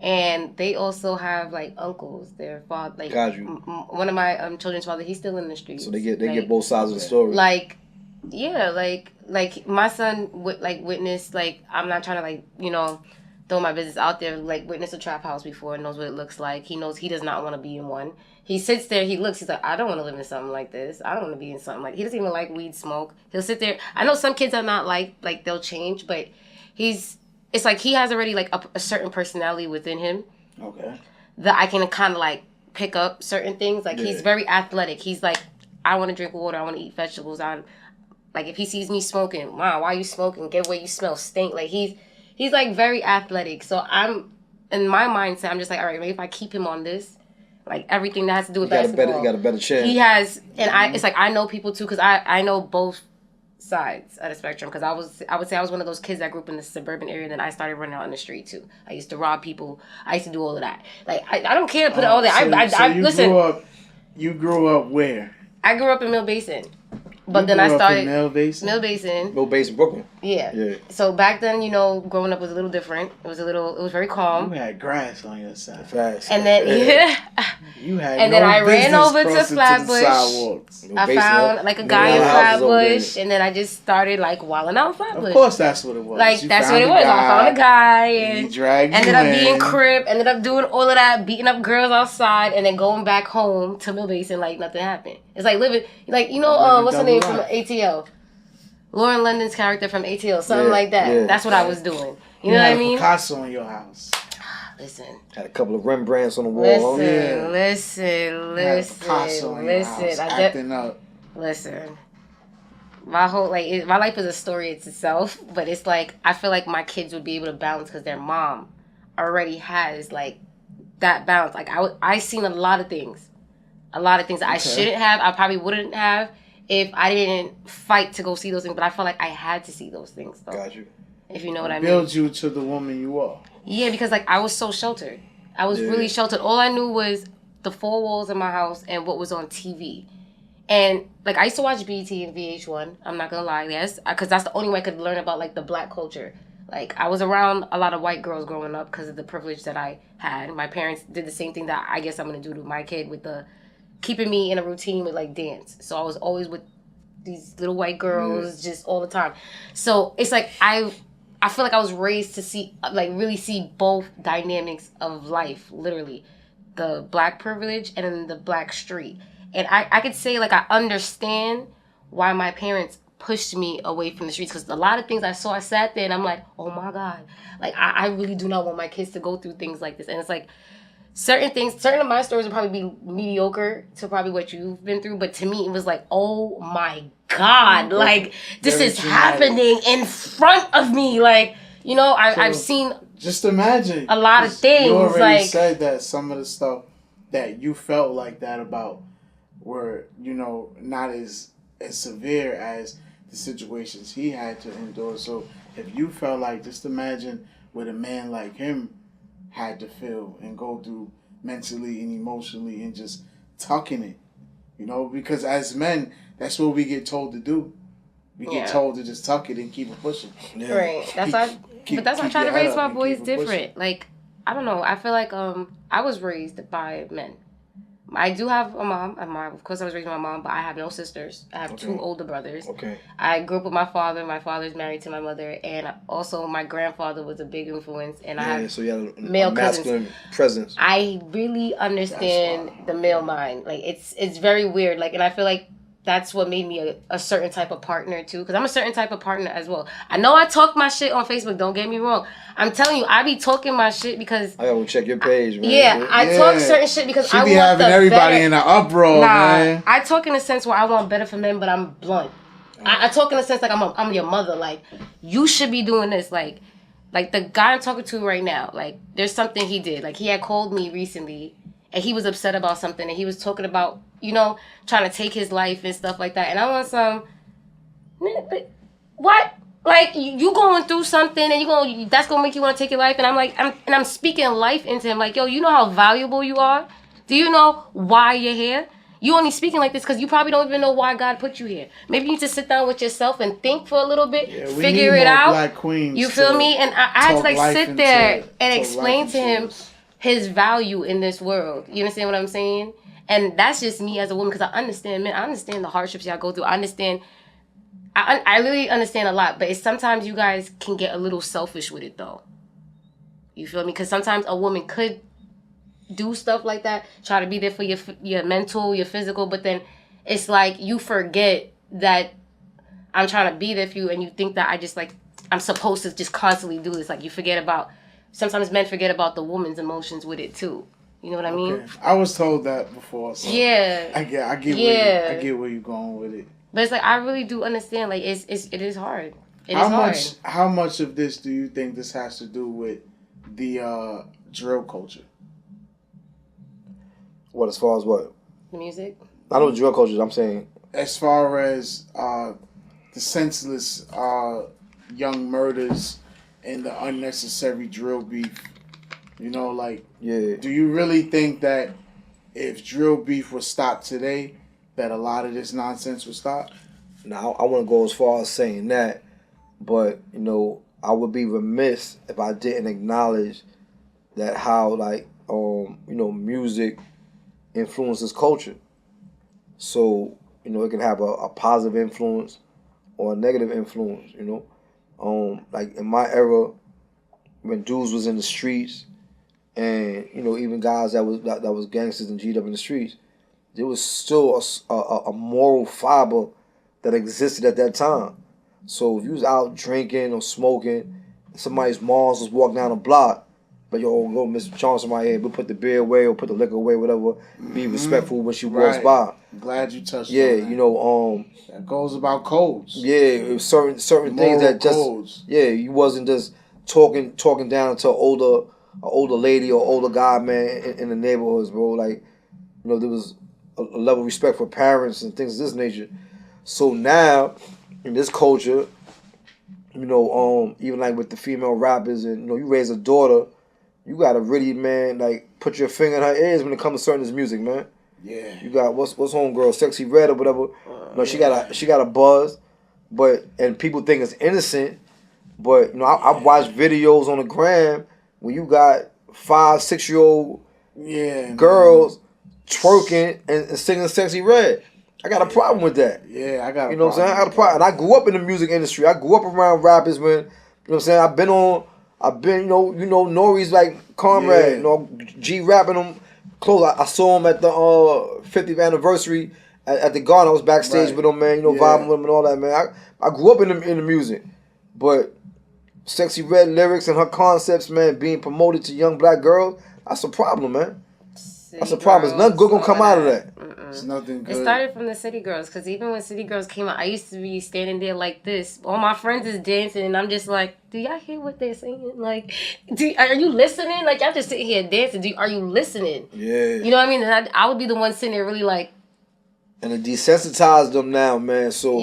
and they also have like uncles. Their father, like one of my children's father, he's still in the streets. So they get both sides of the story. Like, yeah, like my son witnessed, like, I'm not trying to, like, you know, throw my business out there, like, witnessed a trap house before, knows what it looks like. He knows he does not want to be in one. He sits there, he looks, he's like, I don't want to live in something like this. I don't want to be in something like, he doesn't even like weed smoke. He'll sit there. I know some kids are not like they'll change, but it's like he has already, like, a certain personality within him. Okay. That I can kind of, like, pick up certain things. Like, he's very athletic. He's like, I want to drink water. I want to eat vegetables. Like, if he sees me smoking, wow, why are you smoking? Get away, you smell stink. Like, he's like, very athletic. So I'm, in my mindset, I'm just like, all right, maybe if I keep him on this, like, everything that has to do with basketball. He got a better chance. He has, and it's like, I know people, too, because I know both sides of the spectrum. Because I would say I was one of those kids that grew up in the suburban area, and then I started running out in the street, too. I used to rob people. I used to do all of that. Like, I don't care to put it all there. Listen. You grew up where? I grew up in Mill Basin. But then I started Mill Basin, Brooklyn. Yeah. So back then, you know, growing up was a little different. It was very calm. You had grass on your side. Fast. And then you had. And then I ran over to Flatbush. I found like a guy in Flatbush, and then I just started like wilding out in Flatbush. Of course, that's what it was. Like that's what it was. I found a guy and ended up being crip. Ended up doing all of that, beating up girls outside, and then going back home to Mill Basin like nothing happened. It's like living, like, you know, what's her name from ATL? Lauren London's character from ATL, something like that. Yeah. That's what I was doing. You know what I mean? Picasso in your house. Listen. Had a couple of Rembrandts on the wall. Listen. Acting up. Listen. My whole my life is a story itself, but it's like I feel like my kids would be able to balance because their mom already has like that balance. Like I seen a lot of things that I shouldn't have. I probably wouldn't have if I didn't fight to go see those things. But I felt like I had to see those things. Though, got you. if you know what I mean. Build you to the woman you are. Yeah, because like I was so sheltered. I was really sheltered. All I knew was the four walls in my house and what was on TV. And, like, I used to watch BT and VH1. I'm not going to lie, yes. Because that's the only way I could learn about, like, the black culture. Like, I was around a lot of white girls growing up because of the privilege that I had. My parents did the same thing that I guess I'm going to do to my kid with the keeping me in a routine with, like, dance. So I was always with these little white girls just all the time. So it's like I feel like I was raised to see, like, really see both dynamics of life, literally. The black privilege and then the black street. And I could say, like, I understand why my parents pushed me away from the streets. Because a lot of things I saw, I sat there and I'm like, oh, my God. Like, I really do not want my kids to go through things like this. And it's like, certain of my stories would probably be mediocre to probably what you've been through. But to me, it was like, oh, my God. Like, this is happening in front of me. Like, you know, I've seen... Just imagine. A lot of things. You already said that some of the stuff that you felt like that about were, you know, not as severe as the situations he had to endure. So if you felt like, just imagine what a man like him had to feel and go through mentally and emotionally and just tucking it, you know, because as men, that's what we get told to do. We get told to just tuck it and keep it pushing. Yeah. Right. That's why I try to raise my boys different. Like, I don't know. I feel like I was raised by men. I do have a mom. Of course, I was raised by my mom, but I have no sisters. I have two older brothers. Okay. I grew up with my father. My father's married to my mother, and also my grandfather was a big influence. And I have so you had a male masculine cousins. presence. I really understand the male mind. Like it's very weird. Like, and I feel like that's what made me a certain type of partner too, because I'm a certain type of partner as well. I know I talk my shit on Facebook. Don't get me wrong. I'm telling you, I be talking my shit because I gotta check your page, man. Yeah, I talk certain shit because she I be want having the everybody better. in an uproar, man. I talk in a sense where I want better for men, but I'm blunt. I talk in a sense like I'm your mother. Like, you should be doing this. Like the guy I'm talking to right now. Like, there's something he did. Like, he had called me recently, and he was upset about something, and he was talking about, you know, trying to take his life and stuff like that. And I want some, but what? Like, you going through something and that's going to make you want to take your life. And I'm like, I'm speaking life into him. Like, yo, you know how valuable you are? Do you know why you're here? You only speaking like this because you probably don't even know why God put you here. Maybe you need to sit down with yourself and think for a little bit, figure it out. Black queens, you feel me? And I had to like sit there and explain to him his value in this world. You understand what I'm saying? And that's just me as a woman, because I understand men. I understand the hardships y'all go through. I understand. I really understand a lot, but it's sometimes you guys can get a little selfish with it, though. You feel me? Because sometimes a woman could do stuff like that, try to be there for your mental, your physical, but then it's like you forget that I'm trying to be there for you, and you think that I'm supposed to just constantly do this. Like, you forget about, sometimes men forget about the woman's emotions with it, too. You know what I mean? I was told that before, so yeah. I get where you're going with it. But it's like, I really do understand. Like, it is hard. How much of this do you think this has to do with the drill culture? What, as far as what? The music? I know drill culture. I'm saying, as far as the senseless young murders and the unnecessary drill beef. You know, like, do you really think that if drill beef was stopped today, that a lot of this nonsense would stop? Now, I wouldn't go as far as saying that, but, you know, I would be remiss if I didn't acknowledge that how, like, you know, music influences culture. So, you know, it can have a positive influence or a negative influence, you know. Like, in my era, when dudes was in the streets, and, you know, even guys that was gangsters and G'd up in the streets, there was still a moral fiber that existed at that time. So if you was out drinking or smoking, somebody's moms was walking down the block, But yo, go Miss Johnson right here. We'll put the beer away or put the liquor away, whatever. Be respectful when she walks by. I'm glad you touched on Yeah, that. you know, that goes about codes. Yeah, it was certain things that just codes. Yeah, you wasn't just talking down to an older lady or older guy, man, in the neighborhoods, bro. Like, you know, there was a level of respect for parents and things of this nature. So now, in this culture, you know, even like with the female rappers, and you know, you raise a daughter, you gotta really, man, like put your finger in her ears when it comes to certain this music, man. Yeah. You got what's homegirl, Sexy Red or whatever. No, she got a buzz, and people think it's innocent, but you know, I've watched videos on the gram when you got 5-6-year-old girls twerking and singing Sexy Red. I got a problem with that. Yeah, I got a You know what I'm saying? I got a problem. And I grew up in the music industry. I grew up around rappers when, you know what I'm saying? I've been, you know, Nori's like comrade, you know, G rapping them close. I saw him at the 50th anniversary at the Garden. I was backstage with him, man, you know, vibing with him and all that, man. I grew up in the music. But Sexy Red lyrics and her concepts, man, being promoted to young black girls, that's a problem, man. That's a problem. There's nothing good gonna come out of that. It's nothing good. It started from the City Girls, because even when City Girls came out, I used to be standing there like this. All my friends is dancing, and I'm just like, do y'all hear what they're saying? Like, are you listening? Like, y'all just sitting here dancing. Are you listening? Yeah. You know what I mean? And I would be the one sitting there really like. And it desensitized them now, man. So,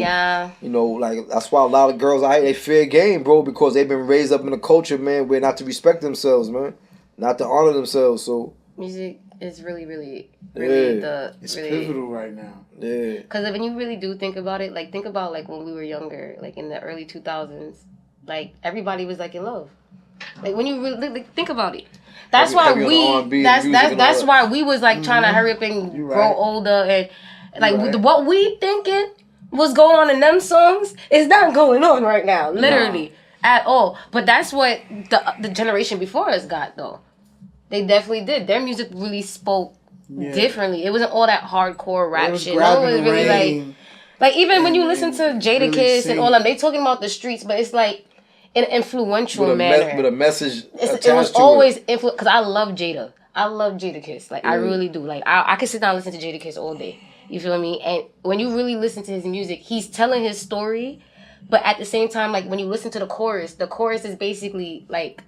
you know, like, that's why a lot of girls, they fear game, bro, because they've been raised up in a culture, man, where not to respect themselves, man. Not to honor themselves, so. Music is really it's pivotal right now. Yeah. Because when you really do think about it, like, think about, like, when we were younger, like, in the early 2000s, like, everybody was, like, in love. Like, when you really like, think about it. That's why that's why we was, like, trying to hurry up and grow older. And, like, what we thinking was going on in them songs is not going on right now. Literally. At all. But that's what the generation before us got, though. They definitely did. Their music really spoke differently. It wasn't all that hardcore rap shit. No one was really like even when you listen to Jadakiss and all them, they talking about the streets, but it's like in an influential manner. With a message attached it was to always influential, because I love Jada. I love Jadakiss. Like, I really do. Like, I could sit down and listen to Jadakiss all day. You feel me? And when you really listen to his music, he's telling his story, but at the same time, like, when you listen to the chorus is basically, like,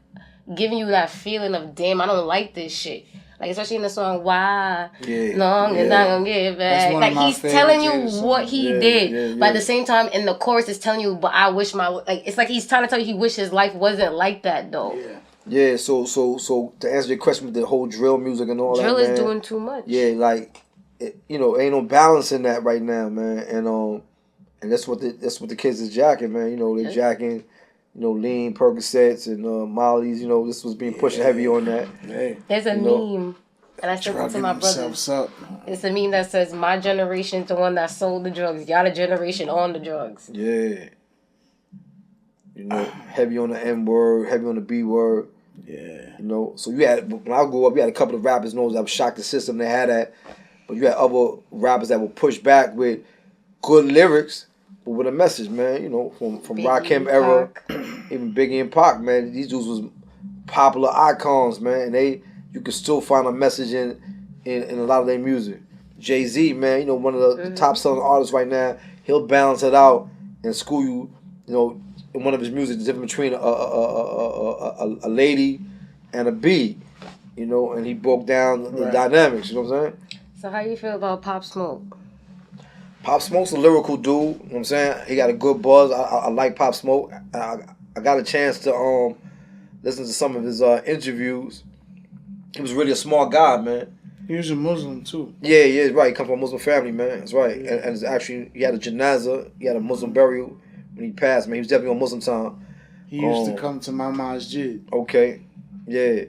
giving you that feeling of, damn, I don't like this shit. Like, especially in the song Why Long and Not Gonna Get Back. Like, he's telling you what he did. But at the same time, in the chorus, it's telling you, but I wish it's like he's trying to tell you he wish his life wasn't like that, though. Yeah, so to answer your question with the whole drill music and all drill that, is doing too much. Yeah, like, you know, ain't no balance in that right now, man. And that's what the kids is jacking, man. You know, they're jacking, you know, lean, Percocets, and Molly's. You know, this was being pushed heavy on that. There's a meme, and I sent it to my brother. It's a meme that says, "My generation's the one that sold the drugs. Y'all the generation on the drugs." Yeah. You know, heavy on the N word, heavy on the B word. Yeah. You know, so you had, when I grew up, you had a couple of rappers that was shocked the system they had that, but you had other rappers that would push back with good lyrics, but with a message, man. You know, from Rakim era, even Biggie and Pac, man. These dudes was popular icons, man, and you could still find a message in a lot of their music. Jay-Z, man, you know, one of the top selling artists right now. He'll balance it out and school you, you know, in one of his music, the difference between a lady and a bee, you know, and he broke down the dynamics, you know what I'm saying? So how you feel about Pop Smoke? Pop Smoke's a lyrical dude, you know what I'm saying? He got a good buzz. I like Pop Smoke. I got a chance to listen to some of his interviews. He was really a smart guy, man. He was a Muslim too. Yeah, right. He comes from a Muslim family, man. That's right. Yeah. And it's actually, he had a janazah. He had a Muslim burial when he passed, man. He was definitely on Muslim time. He used to come to my masjid. Okay. Yeah.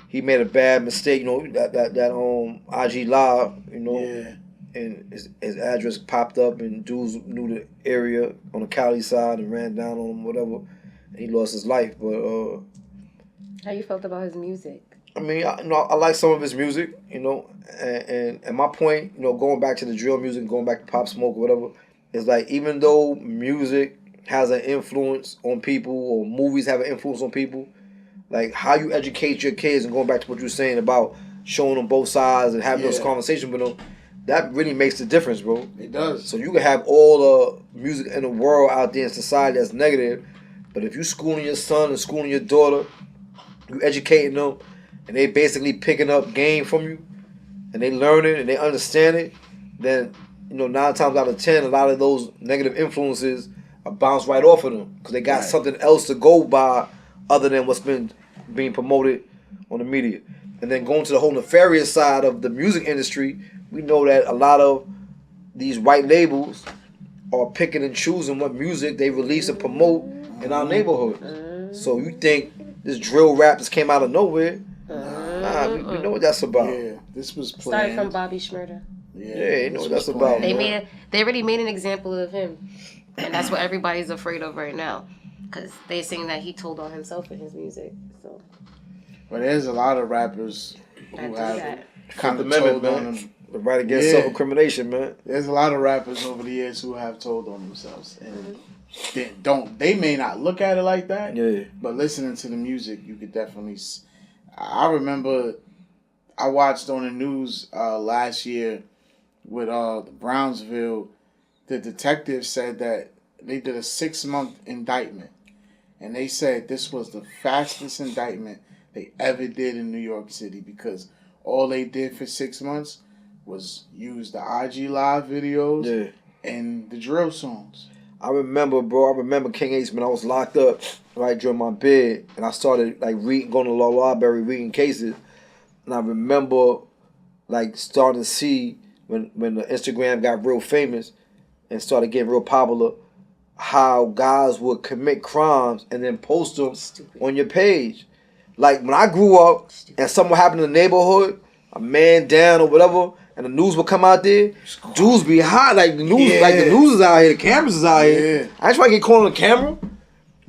He made a bad mistake, you know, that IG Live, you know. Yeah. And his address popped up, and dudes knew the area on the Cali side and ran down on him, whatever. And he lost his life. But how you felt about his music? I mean, I like some of his music, you know, and my point, you know, going back to the drill music, going back to Pop Smoke or whatever, is like, even though music has an influence on people, or movies have an influence on people, like how you educate your kids, and going back to what you were saying about showing them both sides and having those conversations with them, that really makes the difference, bro. It does. So you can have all the music in the world out there in society that's negative, but if you schooling your son and schooling your daughter, you educating them, and they basically picking up game from you, and they learn it and they understand it, then 9 times out of 10, a lot of those negative influences are bounced right off of them because they got something else to go by other than what's been being promoted on the media. And then going to the whole nefarious side of the music industry, we know that a lot of these white labels are picking and choosing what music they release and promote in our neighborhood. So you think this drill rap just came out of nowhere? Nah, we know what that's about. Yeah, this was planned. Started from Bobby Shmurda. Yeah, you know what that's about. They already made an example of him, and that's what everybody's afraid of right now, because they're saying that he told on himself in his music. So, but there's a lot of rappers who have kind of told on them. The right against self-incrimination, man. There's a lot of rappers over the years who have told on themselves, and they may not look at it like that. Yeah. But listening to the music, you could definitely. I remember I watched on the news last year with the Brownsville. The detective said that they did a 6-month indictment, and they said this was the fastest indictment they ever did in New York City because all they did for 6 months was use the IG Live videos and the drill songs. I remember King Ace when I was locked up right during my bid, and I started like going to the law library reading cases, and I remember like starting to see when the Instagram got real famous and started getting real popular, how guys would commit crimes and then post them on your page. Like when I grew up and something happened in the neighborhood, a man down or whatever, and the news would come out there, dudes be hot. Like the news, the news is out here, the cameras is out here. I ain't trying to get caught on the camera.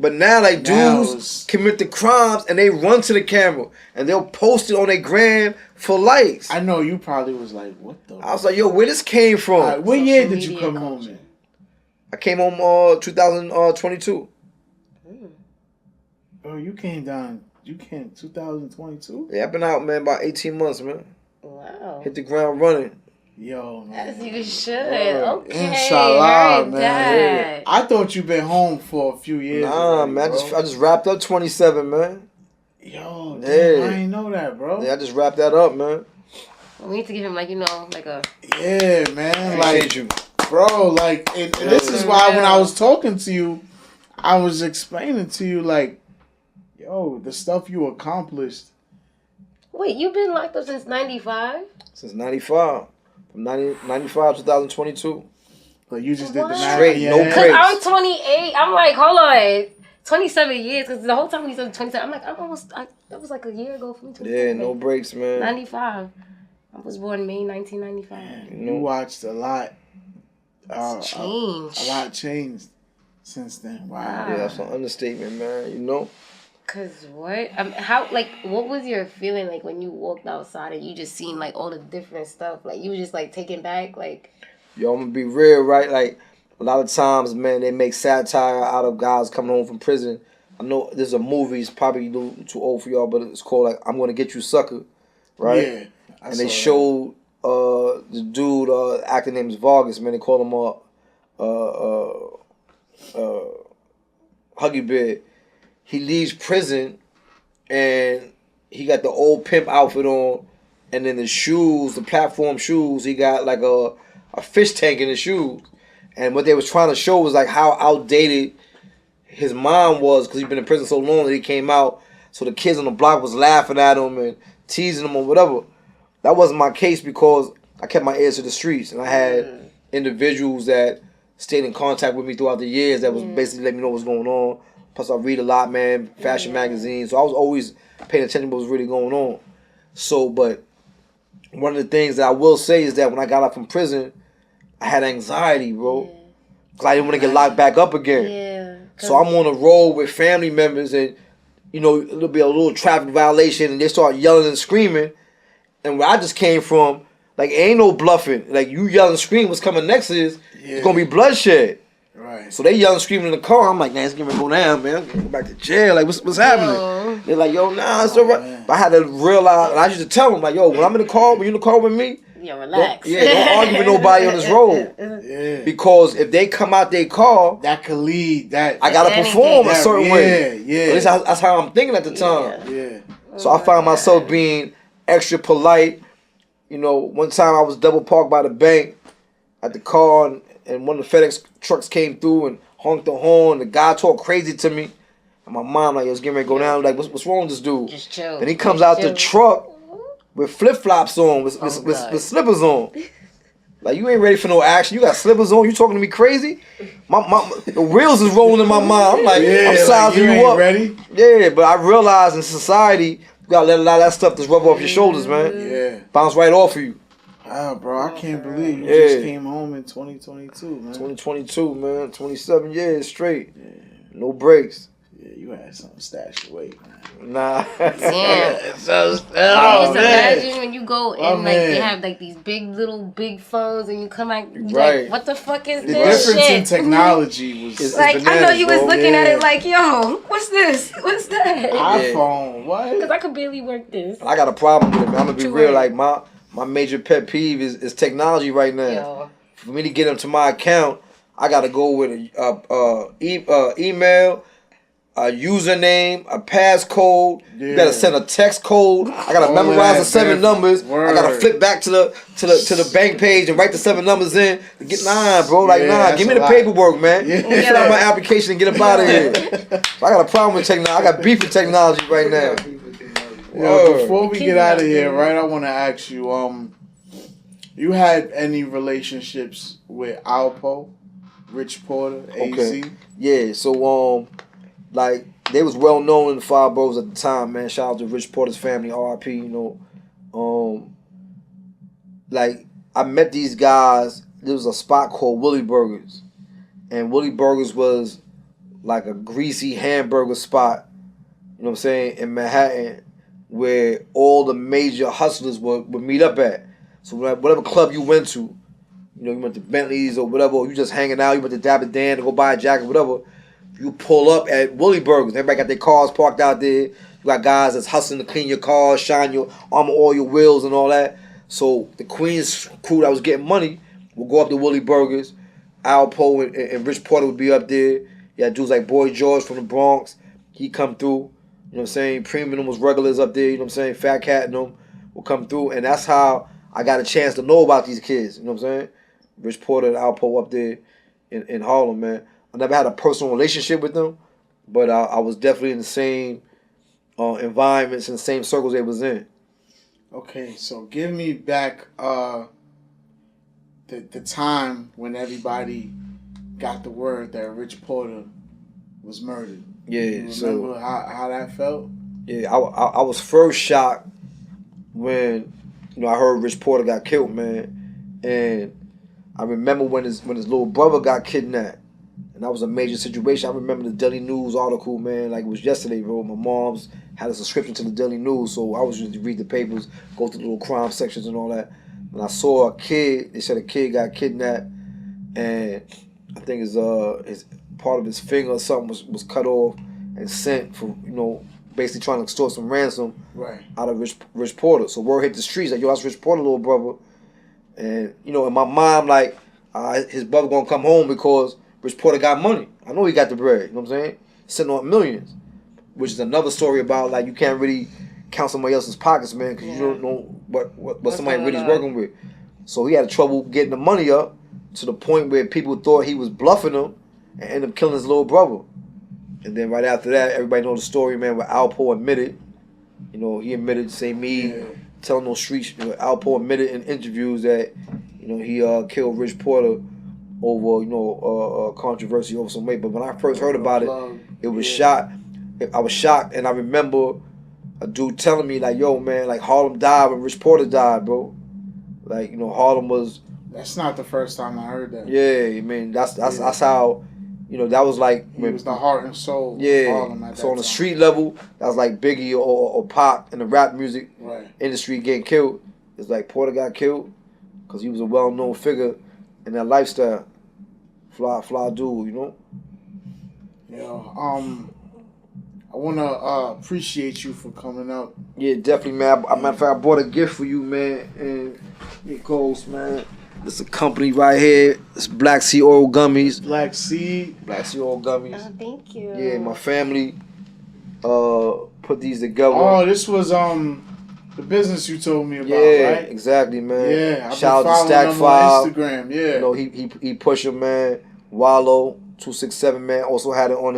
But now, like, dudes commit the crimes and they run to the camera and they'll post it on their gram for likes. I know you probably was like, what the? I was like, yo, where this came from? What year did you come home in? I came home 2022. Bro, you came 2022? Yeah, I've been out, man, about 18 months, man. Wow. Hit the ground running. Yo, man. As you should. Okay. Inshallah, man. That. I thought you been home for a few years. Nah, already, man. I just wrapped up 27, man. Yo, damn, I ain't know that, bro. Yeah, I just wrapped that up, man. We need to give him like a. Yeah, man. Like you. Bro, like, and this is why when I was talking to you, I was explaining to you, like, yo, the stuff you accomplished. Wait, you've been locked up since 95? Since 95. From 95 to 2022. But you just did the straight, no breaks. Because I'm 28. I'm like, hold on. 27 years. Because the whole time when you said 27, I'm like, that was like a year ago for me. Yeah, no breaks, man. 95. I was born May 1995. You watched a lot. Changed. A lot changed since then. Wow. Yeah, that's an understatement, man. You know? Cause what? What was your feeling like when you walked outside and you just seen like all the different stuff? Like you were just like taken back, like. Yo, I'm gonna be real, right? Like a lot of times, man, they make satire out of guys coming home from prison. I know there's a movie, it's probably a little too old for y'all, but it's called like I'm Gonna Get You Sucker, right? Yeah. And they showed the dude, actor name is Vargas, man. They call him Huggy Bear. He leaves prison and he got the old pimp outfit on, and then the shoes, the platform shoes, he got like a fish tank in his shoes. And what they was trying to show was like how outdated his mind was because he'd been in prison so long that he came out. So the kids on the block was laughing at him and teasing him or whatever. That wasn't my case because I kept my ears to the streets and I had individuals that stayed in contact with me throughout the years that was basically letting me know what's going on. Plus, I read a lot, man, fashion magazines. So I was always paying attention to what was really going on. So, but one of the things that I will say is that when I got out from prison, I had anxiety, bro. Because I didn't want to get locked back up again. Yeah. So I'm on a road with family members and, you know, it'll be a little traffic violation and they start yelling and screaming. And where I just came from, like, ain't no bluffing. Like, you yelling and screaming, what's coming next is, it's going to be bloodshed. Right. So they yelling, screaming in the car. I'm like, man, it's getting ready to go down, man. I'm gonna go back to jail. Like, what's happening? They're like, yo, nah, it's all right. But I had to realize, and I used to tell them, like, yo, when I'm in the car, when you're in the car with me, relax. Don't argue with nobody on this road. Yeah. Because if they come out their car, that could lead that. I gotta perform a certain way. Yeah. At least that's how I'm thinking at the time. Yeah. So I found myself being extra polite. You know, one time I was double parked by the bank at the car, and one of the FedEx trucks came through and honked the horn. The guy talked crazy to me. And my mom, like, yo, it's getting ready to go down. Like, what's wrong with this dude? Just chill. Then he comes out the truck with flip-flops on, with slippers on. Like, you ain't ready for no action. You got slippers on. You talking to me crazy? The wheels is rolling in my mind. I'm like, I'm sizing you up. Ready? Yeah, but I realize in society, you gotta let a lot of that stuff just rub off your shoulders, man. Yeah. Bounce right off of you. Wow, bro, I can't believe you just came home in 2022, man. 2022, man. 27 years straight. Yeah. No breaks. Yeah, you had something stashed away, man. Nah. Damn. Just imagine when you go and like man. they have like these big phones and you come out Right. like, what the fuck is The this difference shit? in technology was Like, I know bananas, you was bro. looking at it like, yo, what's this? What's that? iPhone. What? Because I could barely work this. I got a problem with it, man. I'm gonna be True real. right. Like my major pet peeve is technology right now. Yo. For me to get into my account, I gotta go with a email, a username, a passcode. You gotta send a text code. I gotta memorize the 7 numbers. I gotta flip back to the bank page and write the 7 numbers in. Bro. Like, give me the paperwork, man. Fill out my application and get up out of here. So I got a problem with technology. I got beef with technology right now. Yo, before we get out of here, right, I want to ask you, you had any relationships with Alpo, Rich Porter, AZ? Okay. Yeah, so like they was well known in the Five Boroughs at the time, man. Shout out to Rich Porter's family, RIP, you know. Like I met these guys. There was a spot called Willie Burgers. And Willie Burgers was like a greasy hamburger spot, you know what I'm saying, in Manhattan, where all the major hustlers would meet up at. So whatever club you went to, you know, you went to Bentley's or whatever, or you just hanging out, you went to Dapper Dan to go buy a jacket, whatever, you pull up at Willie Burgers. Everybody got their cars parked out there. You got guys that's hustling to clean your car, shine your armor, all your wheels and all that. So the Queens crew that was getting money would go up to Willie Burgers. Alpo and Rich Porter would be up there. You had dudes like Boy George from the Bronx. He come through. You know what I'm saying? Premium was regulars up there. You know what I'm saying? Fat Cat and them will come through. And that's how I got a chance to know about these kids. You know what I'm saying? Rich Porter and Alpo up there in Harlem, man. I never had a personal relationship with them, but I was definitely in the same environments and the same circles they was in. Okay, so give me back the time when everybody got the word that Rich Porter was murdered. Yeah, you remember how that felt? Yeah, I was first shocked when I heard Rich Porter got killed, man, and I remember when his little brother got kidnapped. And that was a major situation. I remember the Daily News article, man, like it was yesterday, bro. My mom's had a subscription to the Daily News, so I was used to read the papers, go to the little crime sections and all that. And I saw a kid, they said a kid got kidnapped, and I think his part of his finger or something was cut off and sent for, basically trying to extort some ransom out of Rich Porter. So word hit the streets, like, yo, that's Rich Porter, little brother. And, in my mind, like, his brother gonna come home because Rich Porter got money. I know he got the bread, you know what I'm saying? Sitting on millions. Which is another story about, like, you can't really count somebody else's pockets, man, because you don't know what somebody really is working with. So he had trouble getting the money up to the point where people thought he was bluffing them and ended up killing his little brother. And then right after that, everybody knows the story, man, where Alpo admitted. He admitted, say me, telling those streets, Alpo admitted in interviews that, he killed Rich Porter over, controversy over some weight. But when I first heard about it, it was shocked. I was shocked, and I remember a dude telling me, like, yo, man, like, Harlem died when Rich Porter died, bro. Like, Harlem was... That's not the first time I heard that. Yeah, I mean, that's how, that was like... He was the heart and soul of Harlem at that so on the time. street level, that was like Biggie or Pac in the rap music industry getting killed. It's like Porter got killed because he was a well-known figure in that lifestyle. Fly dude, you know? I wanna appreciate you for coming up. Yeah, definitely, man. Matter of fact, I bought a gift for you, man. And it goes, man. It's a company right here. It's Black Sea Oil Gummies. Black Sea Oil Gummies. Oh, thank you. Yeah, my family put these together. Oh, this was the business you told me about, yeah, right? exactly, man. Yeah, Shout out to following Stack him 5 on Instagram. Yeah, You know, he pushed him, man. Wallow 267, man. Also had it on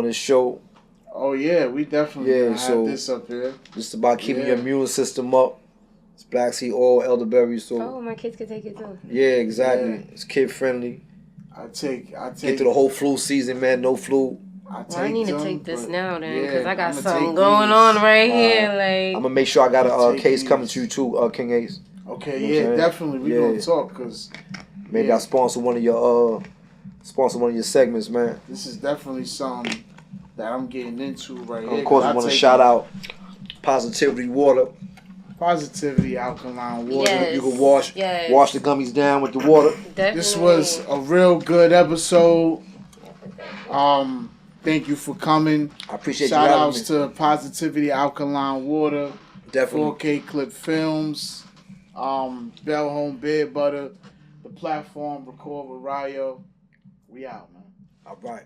his show. Oh yeah, we definitely gonna have this up here. Just about keeping your immune system up. It's Black Sea Oil, elderberry. So Oh, my kids could take it too. yeah, exactly. Yeah. It's kid friendly. I take. Get to the whole flu season, man. No flu. I need to take this now then, yeah, because I got I'ma something take going these. on right here. Like I'm gonna make sure I got a Take case these. coming to you too, King Ace. Okay, You know what I'm yeah, saying? definitely. We Yeah. gonna talk because Maybe I sponsor one of your segments, man. this is definitely something that I'm getting into right here. Of course, I want to shout out Positivity Water. Positivity Alkaline Water. Yes. You can wash the gummies down with the water. definitely. This was a real good episode. Thank you for coming. I appreciate Shout you having outs me. to Positivity Alkaline Water, Definitely. 4K Clip Films, Bell Home Bed Butter, the platform Record with Rayo. We out, man. All right.